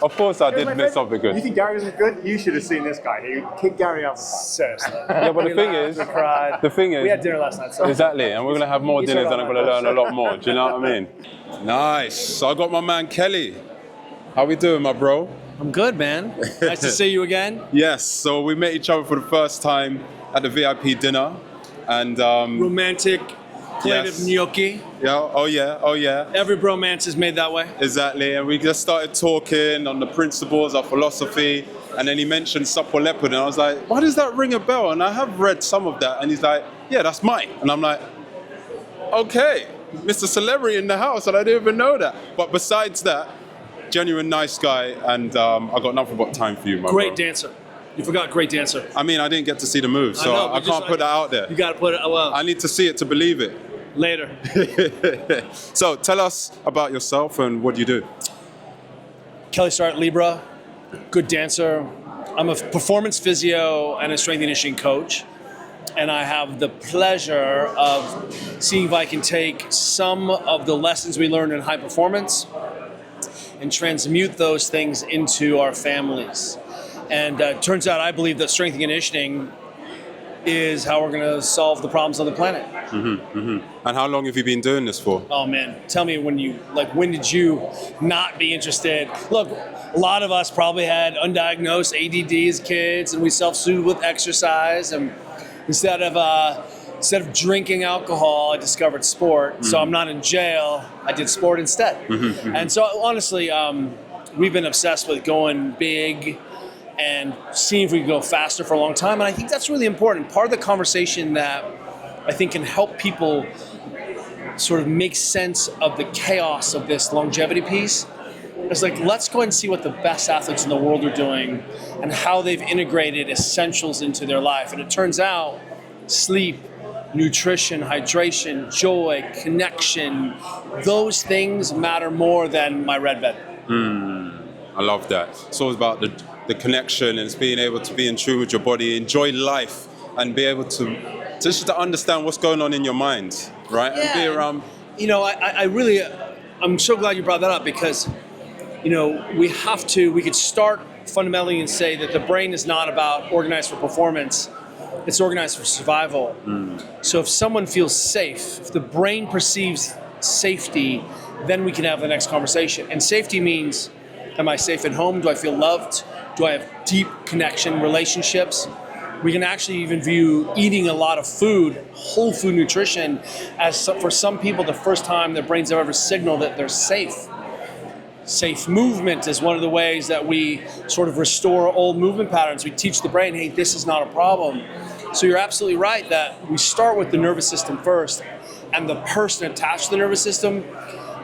Of course I did miss something good. You think Gary wasn't good? You should have seen this guy. He kicked Gary out the park. Seriously. Yeah, but the thing is, we had dinner last night. So. Exactly, and we're going to have more dinners and I'm going to learn a lot more. Do you know what I mean? Nice. So I got my man Kelly. How we doing, my bro? I'm good, man. Nice to see you again. Yes, so we met each other for the first time at the VIP dinner. And romantic plate of gnocchi. Yeah, oh yeah. Every bromance is made that way. Exactly, and we just started talking on the principles of philosophy, and then he mentioned supple leopard, and I was like, why does that ring a bell? And I have read some of that, and he's like, yeah, that's mine. And I'm like, okay, Mr. Celebrity in the house, and I didn't even know that. But besides that, genuine nice guy, and I got nothing but time for you, my Great bro. dancer. You forgot great dancer. I mean, I didn't get to see the move, so I can't put that out there. You got to put it, well. I need to see it to believe it. Later. So tell us about yourself and what you do. Kelly Starrett, Libra, good dancer. I'm a performance physio and a strength and conditioning coach. And I have the pleasure of seeing if I can take some of the lessons we learned in high performance and transmute those things into our families. And turns out I believe that strength and conditioning is how we're going to solve the problems on the planet. And how long have you been doing this for? Oh man, tell me when did you not be interested? Look, a lot of us probably had undiagnosed ADD as kids, and we self-soothed with exercise. And instead of drinking alcohol, I discovered sport. So I'm not in jail. I did sport instead. And so honestly, we've been obsessed with going big and seeing if we can go faster for a long time. And I think that's really important. Part of the conversation that I think can help people sort of make sense of the chaos of this longevity piece is like, let's go ahead and see what the best athletes in the world are doing and how they've integrated essentials into their life. And it turns out sleep, nutrition, hydration, joy, connection, those things matter more than my red bed. I love that. It's all about the connection, and it's being able to be in tune with your body, enjoy life, and be able to just to understand what's going on in your mind, right? Yeah. And be around. You know, I'm so glad you brought that up, because, you know, we could start fundamentally and say that the brain is not about organized for performance, it's organized for survival. So if someone feels safe, if the brain perceives safety, then we can have the next conversation. And safety means, am I safe at home? Do I feel loved? Do I have deep connection relationships? We can actually even view eating a lot of food, whole food nutrition, as for some people the first time their brains have ever signaled that they're safe. Safe movement is one of the ways that we sort of restore old movement patterns. We teach the brain, hey, this is not a problem. So you're absolutely right that we start with the nervous system first and the person attached to the nervous system.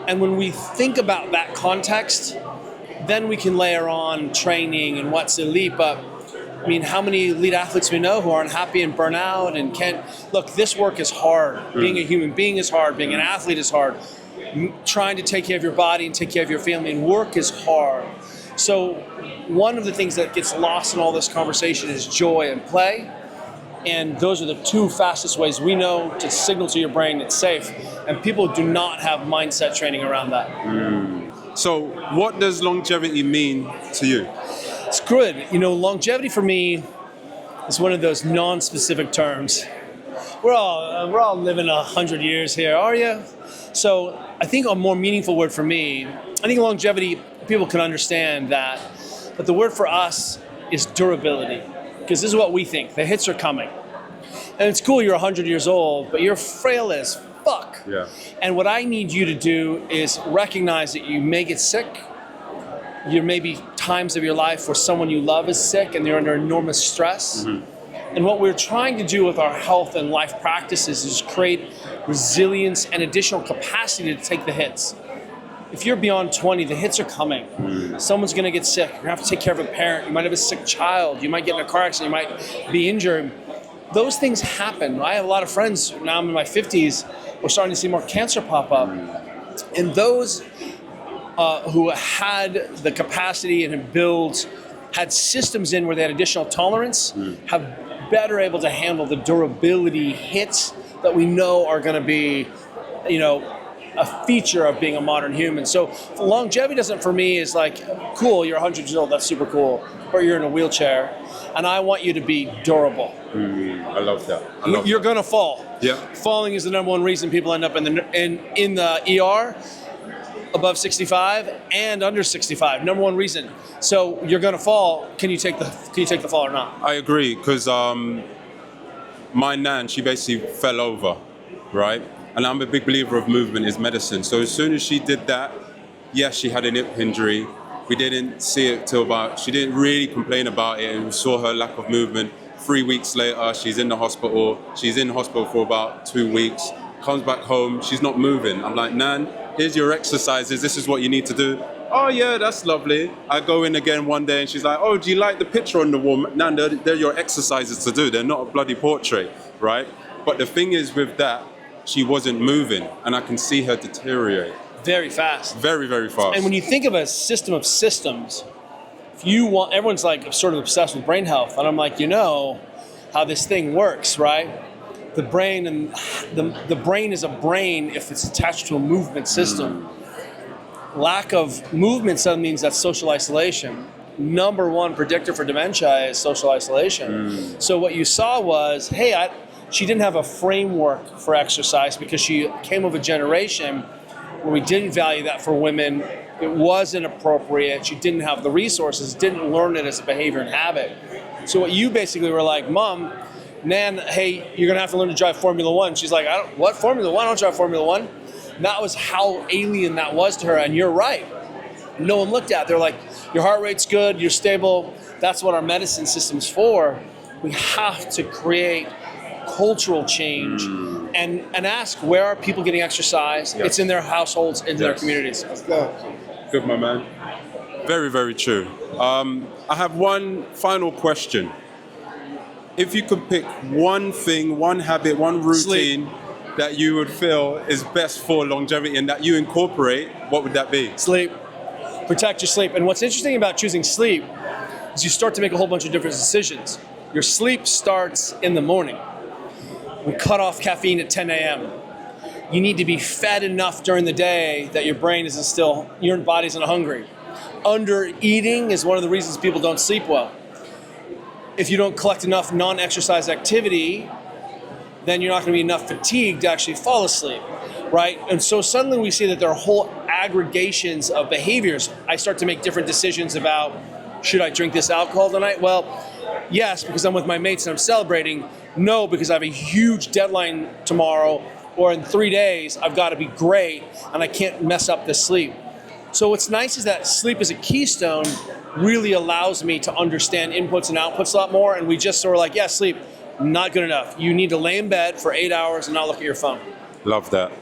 And when we think about that context, then we can layer on training and what's elite. But I mean, how many elite athletes we know who are unhappy and burn out and can't, look, this work is hard. Being a human being is hard. Being an athlete is hard. Trying to take care of your body and take care of your family and work is hard. So one of the things that gets lost in all this conversation is joy and play. And those are the two fastest ways we know to signal to your brain it's safe. And people do not have mindset training around that. So what does longevity mean to you? It's good. You know, longevity for me is one of those non-specific terms. We're all living 100 years here, are you? So I think a more meaningful word for me, I think longevity, people can understand that, but the word for us is durability, because this is what we think. The hits are coming. And it's cool you're 100 years old, but you're frail as fuck. Yeah. And what I need you to do is recognize that you may get sick. There may be times of your life where someone you love is sick and they're under enormous stress. And what we're trying to do with our health and life practices is create resilience and additional capacity to take the hits. If you're beyond 20, the hits are coming. Someone's gonna get sick. You're gonna have to take care of a parent. You might have a sick child. You might get in a car accident. You might be injured. Those things happen. I have a lot of friends, now I'm in my 50s, we're starting to see more cancer pop up. And those who had the capacity and had systems in where they had additional tolerance, have better able to handle the durability hits that we know are going to be, you know, a feature of being a modern human. So longevity doesn't, for me, is like, cool, you're 100 years old, that's super cool, or you're in a wheelchair, and I want you to be durable. I love that. You're going to fall. Yeah. Falling is the number one reason people end up in the ER. Above 65 and under 65, number one reason. So you're going to fall. Can you take the fall or not? I agree, because my nan, she basically fell over, right? And I'm a big believer of movement is medicine. So as soon as she did that, yes, she had a hip injury. We didn't see it till she didn't really complain about it, and we saw her lack of movement. 3 weeks later, she's in the hospital. She's in hospital for about 2 weeks. Comes back home, she's not moving. I'm like, Nan, here's your exercises. This is what you need to do. Oh yeah, that's lovely. I go in again one day and she's like, oh, do you like the picture on the wall? Nan, they're your exercises to do. They're not a bloody portrait, right? But the thing is with that, she wasn't moving, and I can see her deteriorate. Very fast. Very, very fast. And when you think of a system of systems, everyone's like sort of obsessed with brain health. And I'm like, you know how this thing works, right? The brain the brain is a brain if it's attached to a movement system. Lack of movement suddenly means that's social isolation. Number one predictor for dementia is social isolation. So what you saw was, hey, she didn't have a framework for exercise because she came of a generation where we didn't value that for women. It wasn't appropriate. She didn't have the resources, didn't learn it as a behavior and habit. So what you basically were like, Mom, Nan, hey, you're gonna have to learn to drive Formula One. She's like, what, Formula One? I don't drive Formula One. And that was how alien that was to her, and you're right. No one looked at it. They're like, your heart rate's good, you're stable. That's what our medicine system's for. We have to create cultural change and ask, where are people getting exercise? It's in their households, in their communities. Good, my man. Very, very true. I have one final question. If you could pick one thing, one habit, one routine that you would feel is best for longevity and that you incorporate, what would that be? Sleep. Protect your sleep. And what's interesting about choosing sleep is you start to make a whole bunch of different decisions. Your sleep starts in the morning. We cut off caffeine at 10 a.m. You need to be fed enough during the day that your brain isn't still, your body isn't hungry. Under eating is one of the reasons people don't sleep well. If you don't collect enough non-exercise activity, then you're not going to be enough fatigued to actually fall asleep, right? And so suddenly we see that there are whole aggregations of behaviors. I start to make different decisions about should I drink this alcohol tonight? Well, yes, because I'm with my mates and I'm celebrating. No, because I have a huge deadline tomorrow, or in 3 days, I've got to be great and I can't mess up this sleep. So what's nice is that sleep as a keystone really allows me to understand inputs and outputs a lot more, and we just sort of like, yeah, sleep, not good enough. You need to lay in bed for 8 hours and not look at your phone. Love that.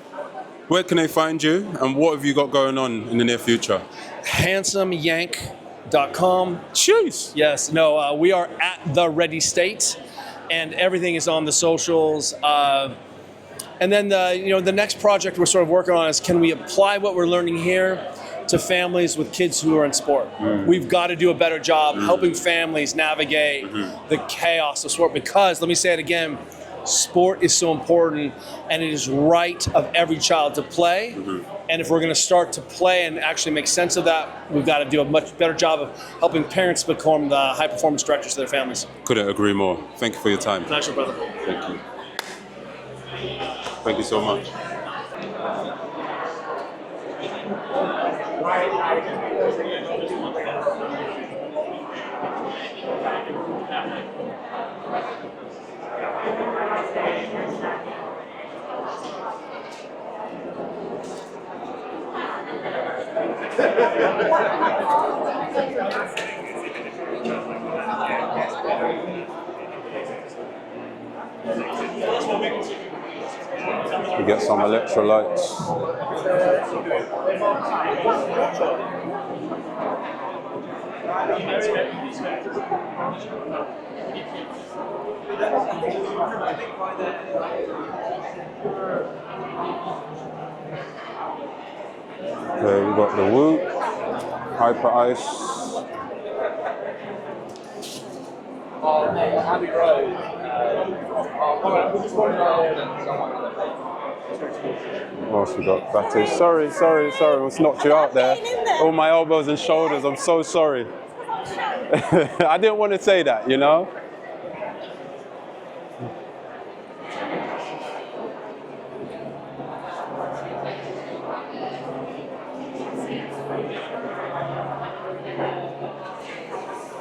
Where can they find you, and what have you got going on in the near future? handsomeyank.com. Jeez. Yes, no, we are at the Ready State, and everything is on the socials. And then the next project we're sort of working on is, can we apply what we're learning here to families with kids who are in sport? We've got to do a better job helping families navigate the chaos of sport, because, let me say it again, sport is so important, and it is right of every child to play. And if we're going to start to play and actually make sense of that, we've got to do a much better job of helping parents become the high-performance directors to their families. Couldn't agree more. Thank you for your time. Nice, brother. Thank you. Thank you so much. We get some electrolytes. Okay, we got the Whoop, Hyper Ice. What else we got? Fatty. Sorry, I knocked you out there. All my elbows and shoulders, I'm so sorry. I didn't want to say that, you know?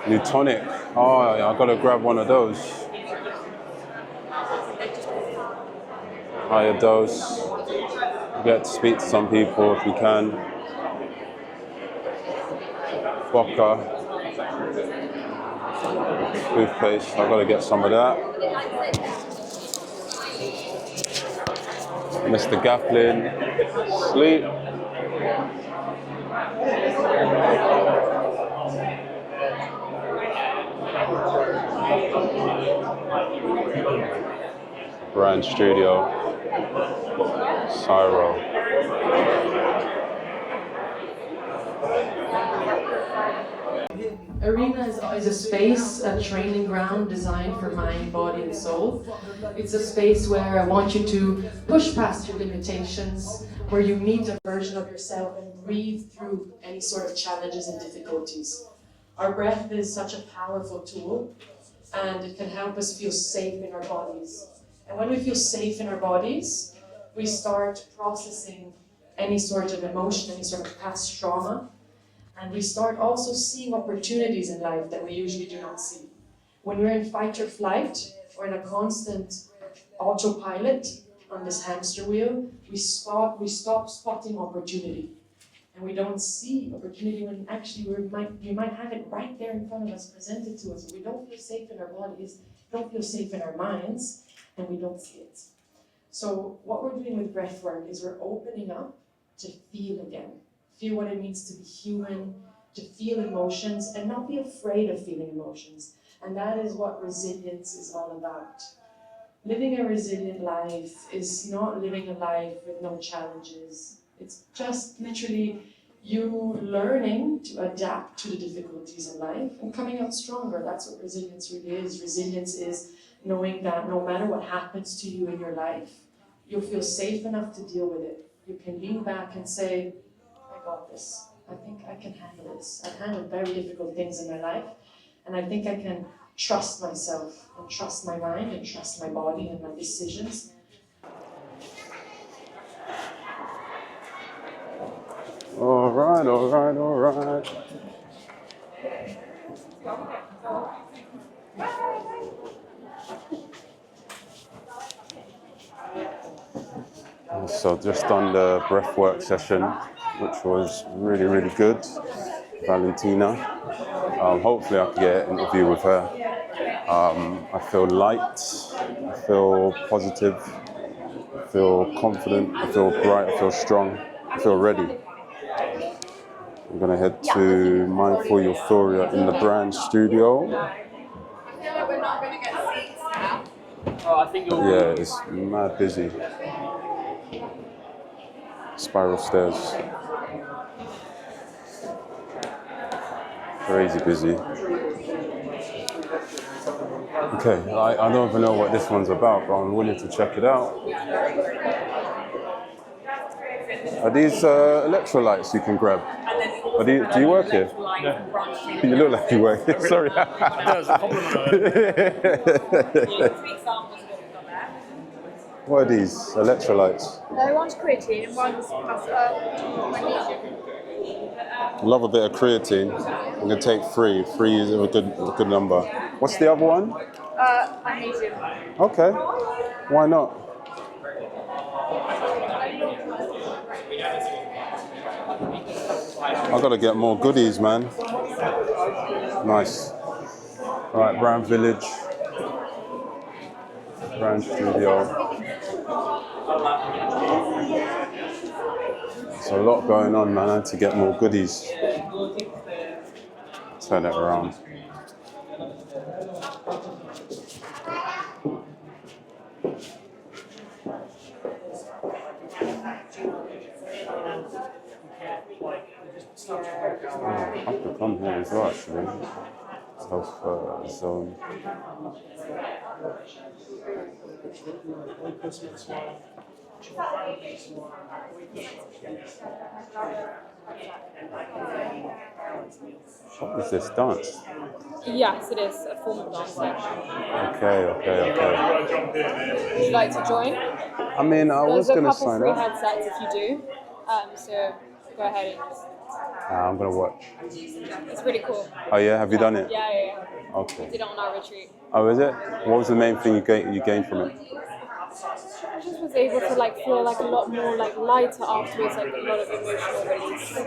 New tonic. Oh, yeah, I gotta grab one of those. Higher dose. Get to speak to some people if we can. Vodka. Toothpaste. I gotta get some of that. Mr. Gaplin. Sleep. Brand Studio, Cyro. Airena is a space, a training ground designed for mind, body, and soul. It's a space where I want you to push past your limitations, where you meet a version of yourself and breathe through any sort of challenges and difficulties. Our breath is such a powerful tool, and it can help us feel safe in our bodies. And when we feel safe in our bodies, we start processing any sort of emotion, any sort of past trauma, and we start also seeing opportunities in life that we usually do not see. When we're in fight or flight, or in a constant autopilot on this hamster wheel, we stop spotting opportunity. And we don't see opportunity when actually we might have it right there in front of us, presented to us. We don't feel safe in our bodies, don't feel safe in our minds, and we don't see it. So what we're doing with breathwork is we're opening up to feel again. Feel what it means to be human, to feel emotions, and not be afraid of feeling emotions. And that is what resilience is all about. Living a resilient life is not living a life with no challenges. It's just literally you learning to adapt to the difficulties in life and coming out stronger. That's what resilience really is. Resilience is knowing that no matter what happens to you in your life, you'll feel safe enough to deal with it. You can lean back and say, I got this. I think I can handle this. I've handled very difficult things in my life, and I think I can trust myself and trust my mind and trust my body and my decisions. All right. So just done the breathwork session, which was really, really good. Valentina. Hopefully I can get an interview with her. I feel light, I feel positive, I feel confident, I feel bright, I feel strong, I feel ready. I'm gonna head to Mindful Euphoria in the brand studio. We're not going to get seats now. Yeah, it's mad busy. Spiral stairs. Crazy busy. Okay, I don't even know what this one's about, but I'm willing to check it out. Are these electrolytes you can grab? Do you work here? You look like you work here. Sorry. What are these? Electrolytes? One's creatine, one's magnesium. Love a bit of creatine. I'm gonna take 3. 3 is a good number. What's the other one? Magnesium. Okay. Why not? I gotta get more goodies, man. Nice. All right, Brand Village, Brand Studio. There's a lot going on, man. I need to get more goodies. Turn it around. Oh, I have to come here as well, actually. Health zone. What is this dance? Yes, it is a form of dancing. Okay. Would you like to join? I mean, I was going to sign There's a couple free up. headsets if you do. So go ahead and just... I'm going to watch. It's really cool. Oh yeah, have you done it? Yeah. Okay. We did it on our retreat. Oh, is it? What was the main thing you gained from it? I just was able to feel a lot more lighter afterwards, a lot of emotional release.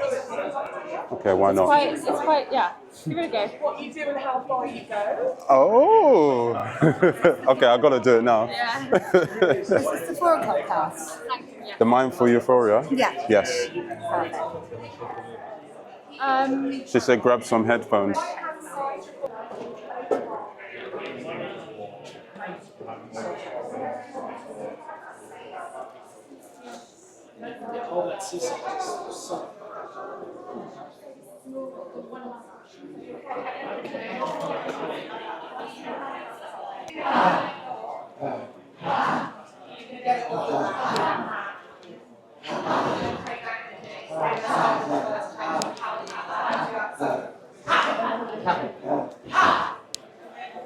Okay, why not? It's quite, yeah. Give it a go. What you do and how far you go. Oh! Okay, I got to do it now. Yeah. Is this the 4 o'clock class? Yeah. The Mindful Euphoria? Yeah. Yes. Perfect. She said grab some headphones. All that seesaw is so.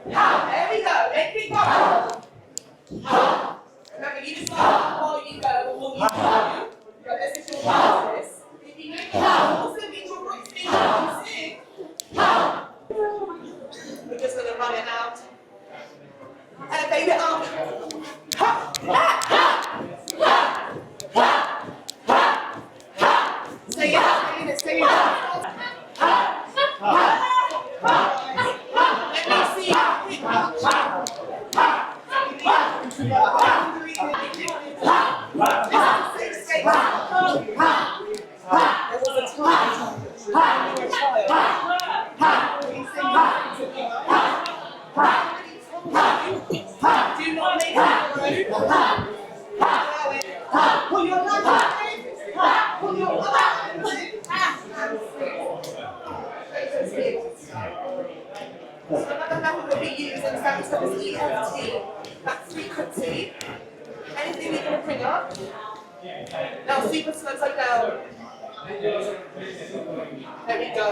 There we go. Let's keep going. Remember, you decide before you go or what you do. But this is your practice. If you make also means your voice being sing. We're just going to run it out. Elevate it up. Stay in it, stay in it. Let me see do not make it rude. Pull your lungs in. Pull your lungs in. So another method that we use in Sanctum is EFT. That's frequency. Anything you're going to bring up. Now super slow down. There we go.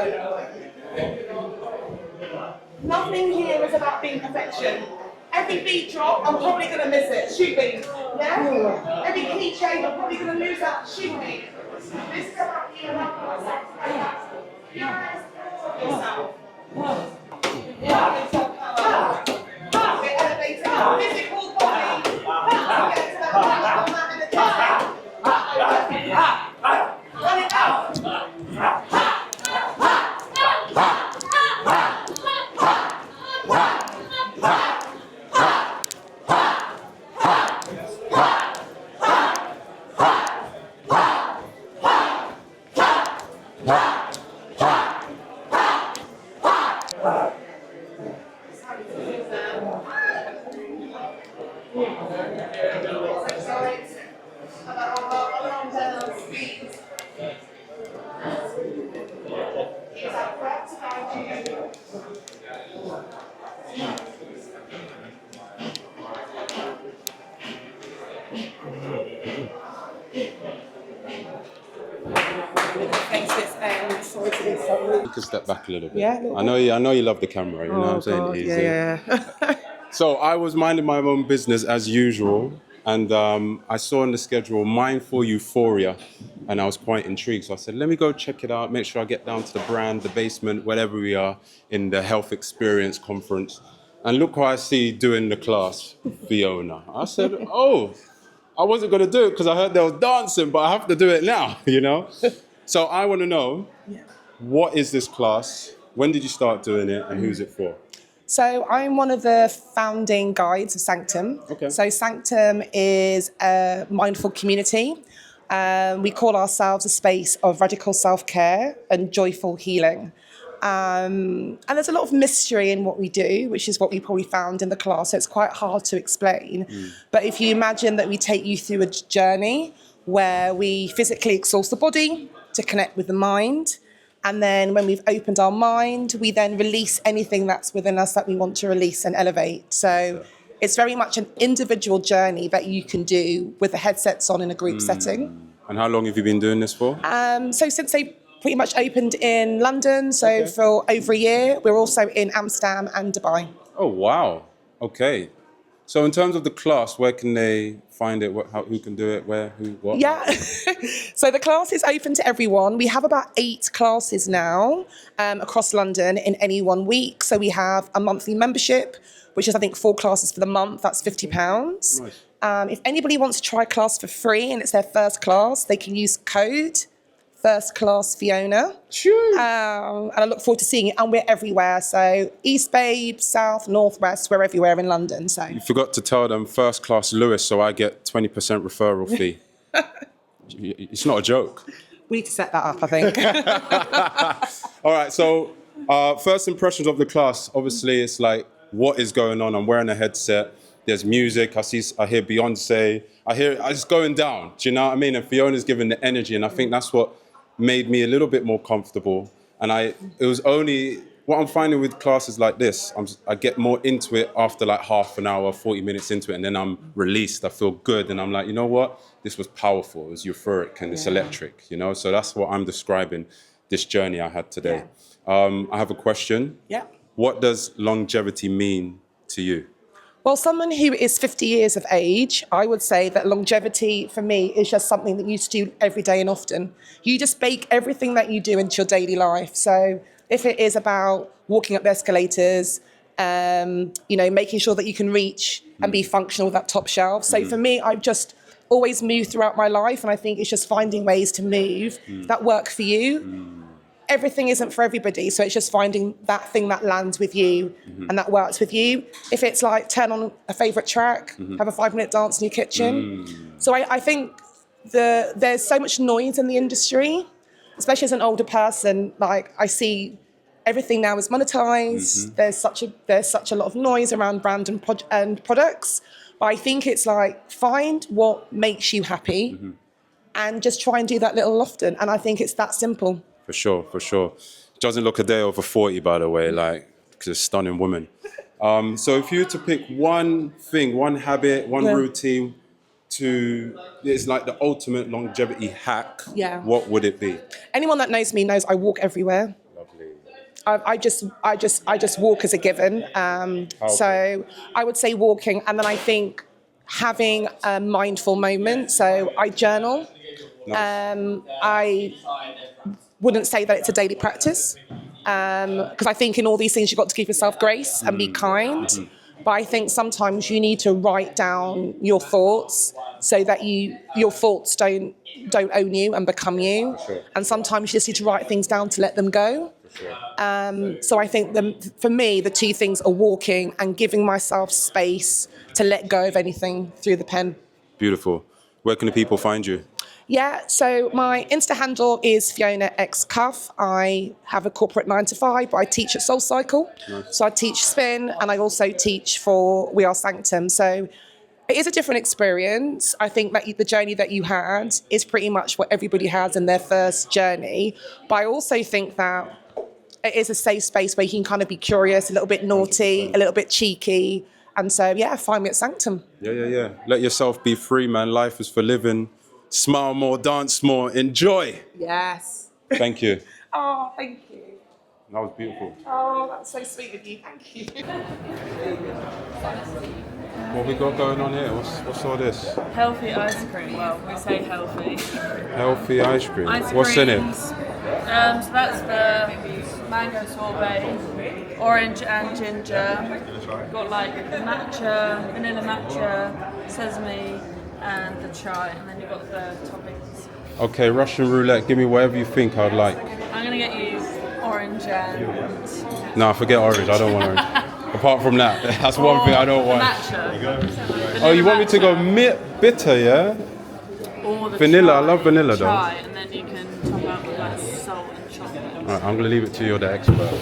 Nothing here is about being perfection. Every beat drop, I'm probably going to miss it. Shoot me. Yeah? Every key change, I'm probably going to lose that. Shoot me. This is about you and yourself. Yourself. You can step back a little bit. Yeah, a little I know you love the camera, you know what I'm saying? God, Easy. yeah. So I was minding my own business as usual, and I saw on the schedule Mindful Euphoria, and I was quite intrigued. So I said, let me go check it out, make sure I get down to the brand, the basement, wherever we are in the Health Experience Conference. And look who I see doing the class, Fiona. I said, oh, I wasn't going to do it because I heard they were dancing, but I have to do it now, you know? So I want to know, what is this class? When did you start doing it, and who's it for? So I'm one of the founding guides of Sanctum. Okay. So Sanctum is a mindful community. We call ourselves a space of radical self-care and joyful healing. And there's a lot of mystery in what we do, which is what we probably found in the class. So it's quite hard to explain. But if you imagine that we take you through a journey where we physically exhaust the body to connect with the mind. And then when we've opened our mind, we then release anything that's within us that we want to release and elevate. So it's very much an individual journey that you can do with the headsets on in a group setting. And how long have you been doing this for? So since they pretty much opened in London, so for over a year. We're also in Amsterdam and Dubai. Oh, wow. Okay. So in terms of the class, where can they find it? Who can do it? Where? Who? What? Yeah. So the class is open to everyone. We have about 8 classes now across London in any one week. So we have a monthly membership, which is I think 4 classes for the month. That's £50. Nice. If anybody wants to try a class for free and it's their first class, they can use code First Class Fiona. Sure. And I look forward to seeing it. And we're everywhere. So East Bay, South, North, West, we're everywhere in London. So You forgot to tell them First Class Lewis, so I get 20% referral fee. It's not a joke. We need to set that up, I think. All right, so first impressions of the class. Obviously, it's like, what is going on? I'm wearing a headset. There's music. I hear Beyonce. It's going down. Do you know what I mean? And Fiona's giving the energy, and I think that's what made me a little bit more comfortable. And it was only what I'm finding with classes like this. I get more into it after like half an hour, 40 minutes into it, and then I'm released. I feel good, and I'm like, you know what? This was powerful. It was euphoric, and it's electric. You know, so that's what I'm describing this journey I had today. I have a question. Yeah. What does longevity mean to you? Well, someone who is 50 years of age, I would say that longevity for me is just something that you do every day and often. You just bake everything that you do into your daily life. So if it is about walking up the escalators, making sure that you can reach and be functional with that top shelf. So for me, I've just always moved throughout my life, and I think it's just finding ways to move that work for you. Everything isn't for everybody, so it's just finding that thing that lands with you and that works with you. If it's like turn on a favourite track, have a 5-minute dance in your kitchen. So I think there's so much noise in the industry, especially as an older person. Like I see everything now is monetized. There's such a lot of noise around brand and products. But I think it's like find what makes you happy and just try and do that little often. And I think it's that simple. For sure, for sure. Doesn't look a day over 40, by the way, because it's a stunning woman. So if you were to pick one thing, one habit, one routine it's like the ultimate longevity hack, what would it be? Anyone that knows me knows I walk everywhere. Lovely. I just walk as a given. So I would say walking, and then I think having a mindful moment. So I journal. Nice. I wouldn't say that it's a daily practice because I think in all these things you've got to give yourself grace and be kind. But I think sometimes you need to write down your thoughts so that your thoughts don't own you and become you. Sure. And sometimes you just need to write things down to let them go. Sure. So I think for me, the 2 things are walking and giving myself space to let go of anything through the pen. Beautiful. Where can the people find you? Yeah, so my Insta handle is Fiona X Cuff. I have a corporate 9 to 5, but I teach at Soul Cycle. Nice. So I teach spin, and I also teach for We Are Sanctum. So it is a different experience. I think that the journey that you had is pretty much what everybody has in their first journey. But I also think that it is a safe space where you can kind of be curious, a little bit naughty, 100%. A little bit cheeky. And so, yeah, find me at Sanctum. Yeah. Let yourself be free, man. Life is for living. Smile more, dance more, enjoy. Yes. Thank you. Oh, thank you. That was beautiful. Oh, that's so sweet of you. Thank you. What we got going on here? What's all this? Healthy ice cream. Well, we say healthy. Healthy ice cream. Ice What's in it? So that's the mango sorbet, orange and ginger. Got like matcha, vanilla matcha, sesame, and the chai, and then you've got the toppings. Okay, Russian roulette. Give me whatever you think I'd like. I'm gonna get you orange and... No, forget orange. I don't want orange. Apart from that, that's one thing I don't want. Matcha. Oh, you want me to go bitter, yeah? Or the vanilla. chai, I love vanilla though. Chai, and then you can top out with like salt and chocolate. All right, I'm gonna leave it to you. You're the expert.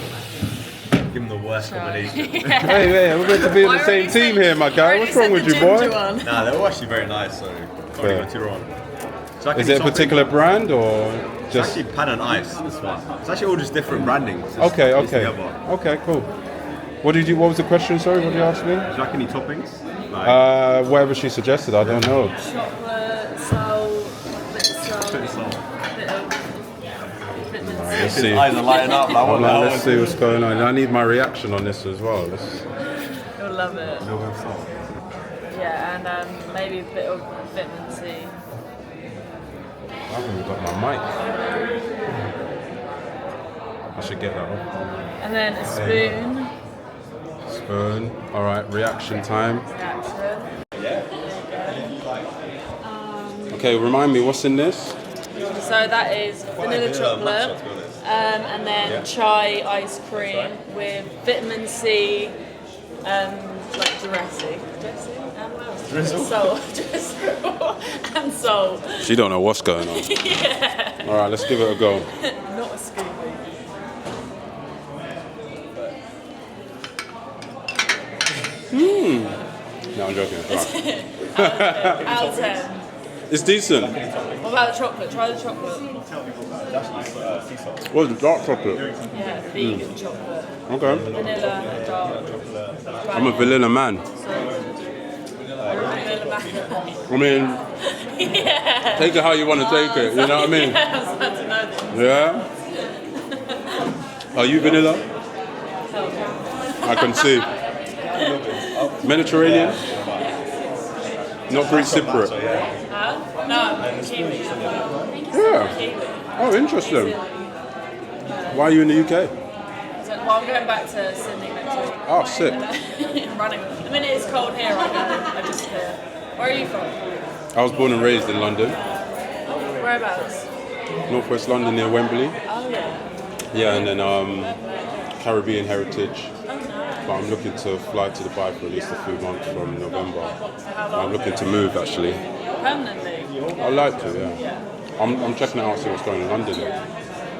Give him the worst combination. Hey, we're meant to be in the same team here, my guy. What's wrong with you, boy? Nah, they're all actually very nice, so can't go too wrong. So is it a particular brand or just? It's actually pan and ice. This one. It's actually all just different branding. Okay. Okay, cool. What was the question? Sorry, what did you ask me? Would you like any toppings? Whatever she suggested. I don't know. Chocolate, salt, bit of salt. Let's see. His eyes are lighting up. Let's see what's going on. I need my reaction on this as well. You'll love it. Yeah, and maybe a bit of vitamin C. I haven't even got my mic. I should get that off. And then a spoon. Spoon. All right, reaction time. Okay, remind me, what's in this? So that is vanilla chocolate, and then chai ice cream with vitamin C, like dressing, salt, and salt. She don't know what's going on. Yeah. All right, let's give it a go. Not a Scooby. No, I'm joking. Right. Out of 10. It's decent. What about the chocolate? Try the chocolate. What's the dark chocolate? Yeah, vegan chocolate. Okay. Vanilla and dark. I'm a vanilla man. I mean, Yeah. take it how you want to take it. You know what I mean? Yeah, I was about to know this. Yeah. Are you vanilla? I can see. Mediterranean? Not Greek Cypriot? No, Kiwi. Yeah. Oh, interesting. Why are you in the UK? Well, I'm going back to Sydney next week. Oh, sick. Running. The minute it's cold here, I disappear. Where are you from? I was born and raised in London. Whereabouts? Northwest London near Wembley. Oh, yeah. Yeah, and then Caribbean heritage. But I'm looking to fly to Dubai for at least a few months from November. I'm looking to move actually. Permanently? I'd like to, yeah. I'm checking it out, see what's going on in London.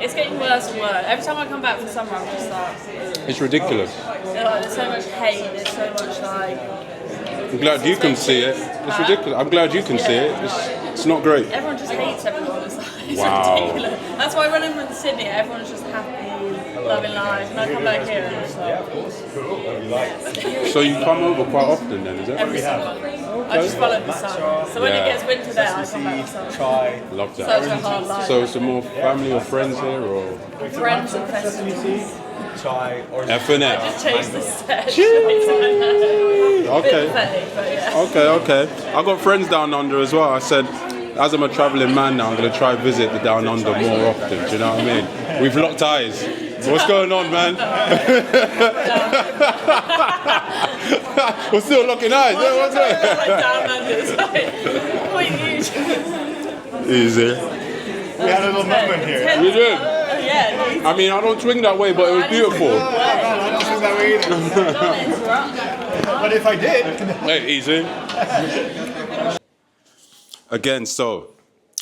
It's getting worse and worse. Every time I come back from summer, I'm just like... It's ridiculous. There's so much hate, there's so much like... I'm glad you can see it. It's ridiculous. I'm glad you can see it. It's not great. Everyone just hates everyone. It's Wow. ridiculous. That's why when I'm in Sydney, everyone's just happy, loving life. And I come back here and it's like... So you come over quite often then, is it? Every summer. I just follow the sun. So when it gets winter there, I come back for summer. Love that. So it's a hard life. So it's more family or friends here or? Friends and festivals. F&F. I just changed the set. Okay. Bit petty, but yeah. Okay. I got friends down under as well. I said, as I'm a travelling man now, I'm going to try and visit the down under more often. Do you know what I mean? We've locked eyes. What's going on, man? We're still locking eyes. What's that? Easy. We had a little moment here. You did? Yeah. I mean, I don't swing that way, but it was beautiful. I don't swing that way either. But if I did. Hey, easy. Again, so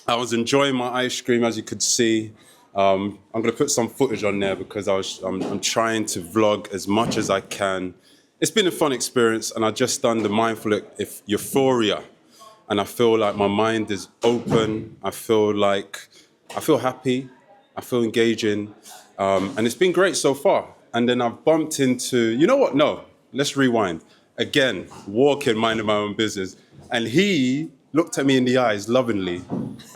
I was enjoying my ice cream, as you could see. I'm going to put some footage on there because I'm trying to vlog as much as I can. It's been a fun experience, and I just done the mindful euphoria, and I feel like my mind is open. I feel happy. I feel engaging. And it's been great so far. And then I've bumped into, you know what? No, let's rewind. Again, walking, minding my own business. And he looked at me in the eyes lovingly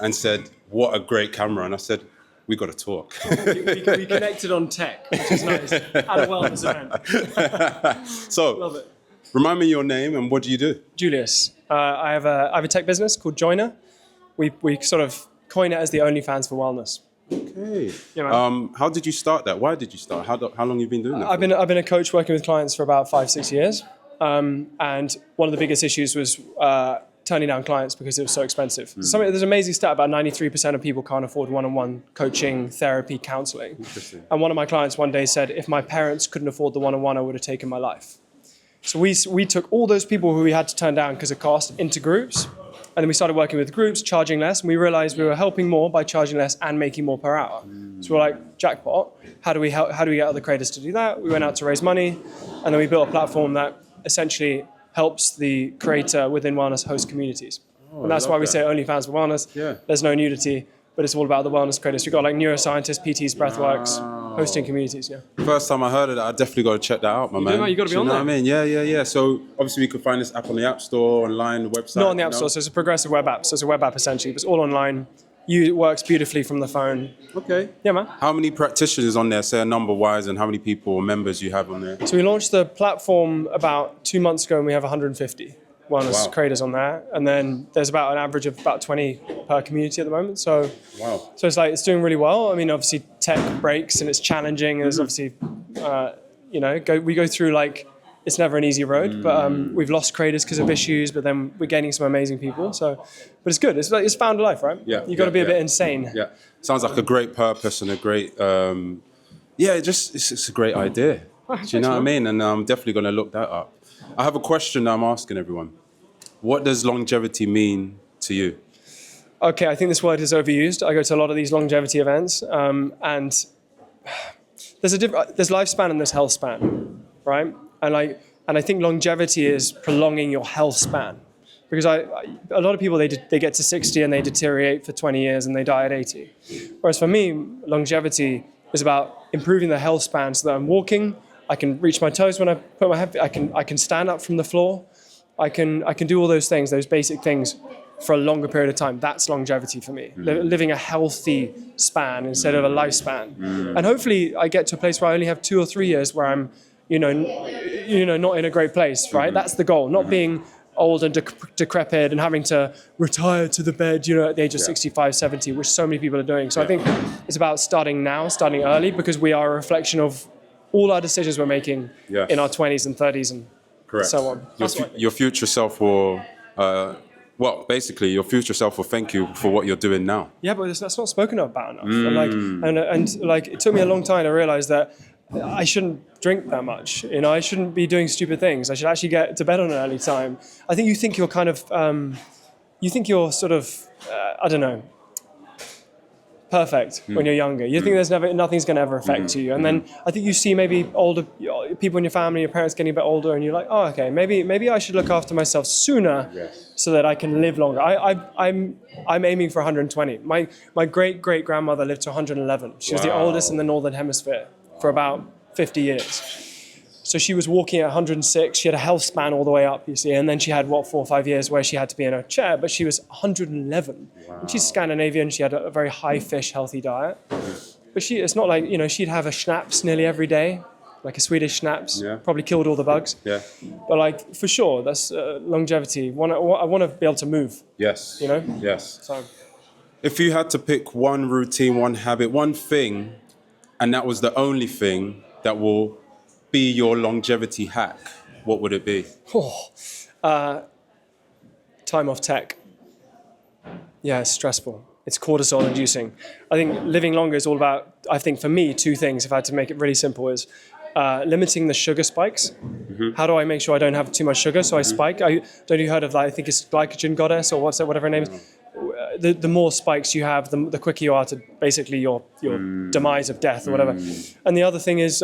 and said, what a great camera. And I said, we got to talk. we connected on tech, which is nice, at a wellness event. So, Love it. Remind me your name and what do you do? Julius. I have a tech business called Joyna. We sort of coin it as the OnlyFans for wellness. Okay. Yeah, man. How did you start that? Why did you start? How long have you been doing that? I've been a coach working with clients for about 5-6 years. And one of the biggest issues was turning down clients because it was so expensive. There's an amazing stat about 93% of people can't afford one-on-one coaching, therapy, counseling. Interesting. And one of my clients one day said, if my parents couldn't afford the one-on-one, I would have taken my life. So we took all those people who we had to turn down because of cost into groups. And then we started working with groups, charging less. And we realized we were helping more by charging less and making more per hour. So we're like, jackpot. How do we get other creators to do that? We went out to raise money. And then we built a platform that essentially helps the creator within wellness host communities. And that's why we say OnlyFans for wellness. Yeah. There's no nudity, but it's all about the wellness creators. We've got like neuroscientists, PTs, breathworks, hosting communities. Yeah. First time I heard of that, I definitely got to check that out, my man. You got to be Do on you know there. what I mean? Yeah. So obviously we can find this app on the App Store, online, website. Not on the App Store, so it's a progressive web app. So it's a web app essentially, but it's all online. It works beautifully from the phone. Okay. Yeah, man. How many practitioners on there, say a number-wise, and how many people or members you have on there? So we launched the platform about 2 months ago, and we have 150 wellness creators on there. And then there's about an average of about 20 per community at the moment. So So it's doing really well. I mean, obviously tech breaks and it's challenging. There's obviously, we go through it's never an easy road, but we've lost creators because of issues, but then we're gaining some amazing people. But it's good. It's found a life, right? Yeah. You've got to be a bit insane. Yeah. Sounds like a great purpose and a great, it's a great idea. Do you know what I mean? And I'm definitely going to look that up. I have a question I'm asking everyone. What does longevity mean to you? Okay, I think this word is overused. I go to a lot of these longevity events, and there's lifespan and there's health span, right? And I think longevity is prolonging your health span, because a lot of people they get to 60 and they deteriorate for 20 years and they die at 80. Whereas for me, longevity is about improving the health span so that I'm walking, I can reach my toes when I put my head, I can stand up from the floor, I can do all those things, those basic things for a longer period of time. That's longevity for me. Living a healthy span instead of a lifespan. And hopefully I get to a place where I only have 2 or 3 years where I'm not in a great place, right? That's the goal, not being old and decrepit and having to retire to the bed, at the age of 65, 70, which so many people are doing. So I think it's about starting now, starting early, because we are a reflection of all our decisions we're making in our 20s and 30s and so on. Your future self will, basically your future self will thank you for what you're doing now. Yeah, but that's not spoken about enough. And it took me a long time to realize that I shouldn't drink that much. I shouldn't be doing stupid things. I should actually get to bed on an early time. I think you think you're kind of, perfect when you're younger. You think nothing's going to ever affect you. And then I think you see maybe older people in your family, your parents getting a bit older, and you're like, oh, okay, maybe I should look after myself sooner so that I can live longer. I'm aiming for 120. My great-great-grandmother lived to 111. She was the oldest in the Northern Hemisphere for about 50 years. So she was walking at 106. She had a health span all the way up, you see. And then she had, 4 or 5 years where she had to be in a chair, but she was 111. And she's Scandinavian. She had a very high fish, healthy diet. But it's not like, she'd have a schnapps nearly every day, like a Swedish schnapps. Probably killed all the bugs. Yeah. But for sure, that's longevity. I want to be able to move. Yes. Yes. So, if you had to pick one routine, one habit, one thing, and that was the only thing that will be your longevity hack, what would it be? Time off tech. Yeah, it's stressful. It's cortisol inducing. I think living longer is all about, I think for me, 2 things, if I had to make it really simple, is limiting the sugar spikes. How do I make sure I don't have too much sugar so I spike? Don't you heard of that? I think it's glycogen goddess or whatever her name is. The more spikes you have, the quicker you are to basically your demise of death or whatever. And the other thing is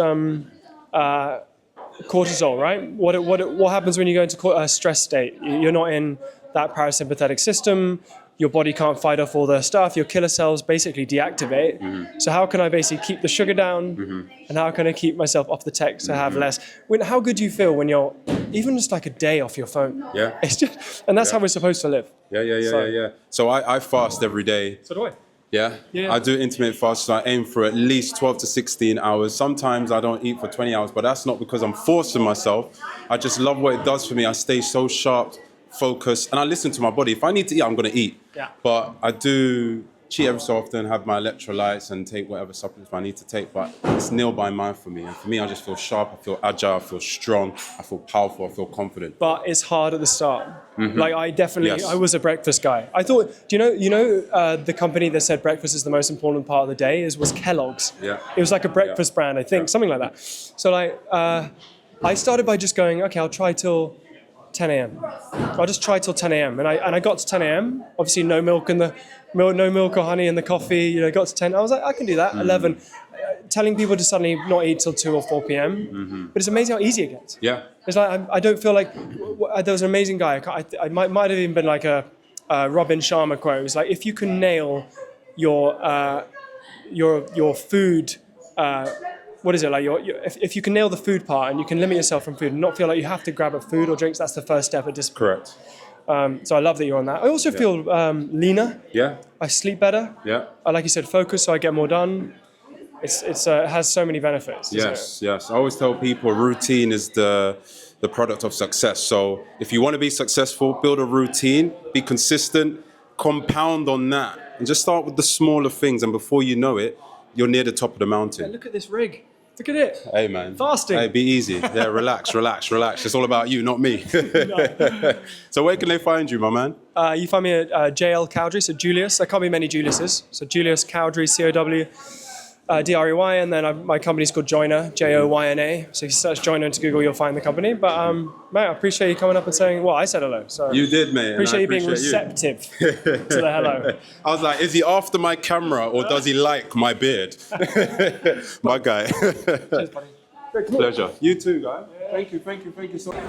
cortisol, right? What happens when you go into a stress state? You're not in that parasympathetic system. your body can't fight off all the stuff, your killer cells basically deactivate. So how can I basically keep the sugar down, and how can I keep myself off the tech to have less? How good do you feel when you're even just like a day off your phone? Yeah. It's just, and that's how we're supposed to live. Yeah. So I fast every day. So do I. Yeah? I do intermittent fast, so I aim for at least 12 to 16 hours. Sometimes I don't eat for 20 hours, but that's not because I'm forcing myself. I just love what it does for me. I stay so sharp, focused, and I listen to my body. If I need to eat, I'm going to eat. Yeah. But I do cheat every so often, have my electrolytes and take whatever supplements I need to take, but it's nil by mind for me. And for me, I just feel sharp, I feel agile, I feel strong, I feel powerful, I feel confident. But it's hard at the start. Like I Yes. I was a breakfast guy. I thought, you know, the company that said breakfast is the most important part of the day was Kellogg's. Yeah. It was like a breakfast brand, I think, something like that. So like, I started by just going, okay, I'll try till 10 a.m. I'll just try till 10 a.m. And I got to 10 a.m. Obviously, no milk or honey in the coffee. You know, got to 10. I was like, I can do that. 11. Telling people to suddenly not eat till 2 or 4 p.m. But it's amazing how easy it gets. Yeah. It's like I don't feel like there was an amazing guy. I might have even been like a Robin Sharma quote. It was like, if you can nail your food. What is it like? If you can nail the food part and you can limit yourself from food and not feel like you have to grab a food or drinks, that's the first step of discipline. Correct. So I love that you're on that. I also feel leaner. Yeah. I sleep better. Yeah. I, like you said, focus, so I get more done. It has so many benefits. Yes. I always tell people routine is the product of success. So if you want to be successful, build a routine, be consistent, compound on that, and just start with the smaller things. And before you know it, you're near the top of the mountain. Yeah, look at this rig. Look at it. Hey, man. Fasting. Hey, be easy. Yeah, relax. It's all about you, not me. So where can they find you, my man? You find me at JL Cowdrey, so Julius. There can't be many Juliuses. So Julius Cowdrey, C-O-W. D-R-E-Y, and then my company's called Joyna, J-O-Y-N-A. So if you search Joyna into Google, you'll find the company. But mate, I appreciate you coming up and saying, well, I said hello. So You did, mate. Appreciate you being receptive to the hello. I was like, is he after my camera or does he like my beard? My guy. Cheers, buddy. Pleasure. You too, guy. Thank you so much.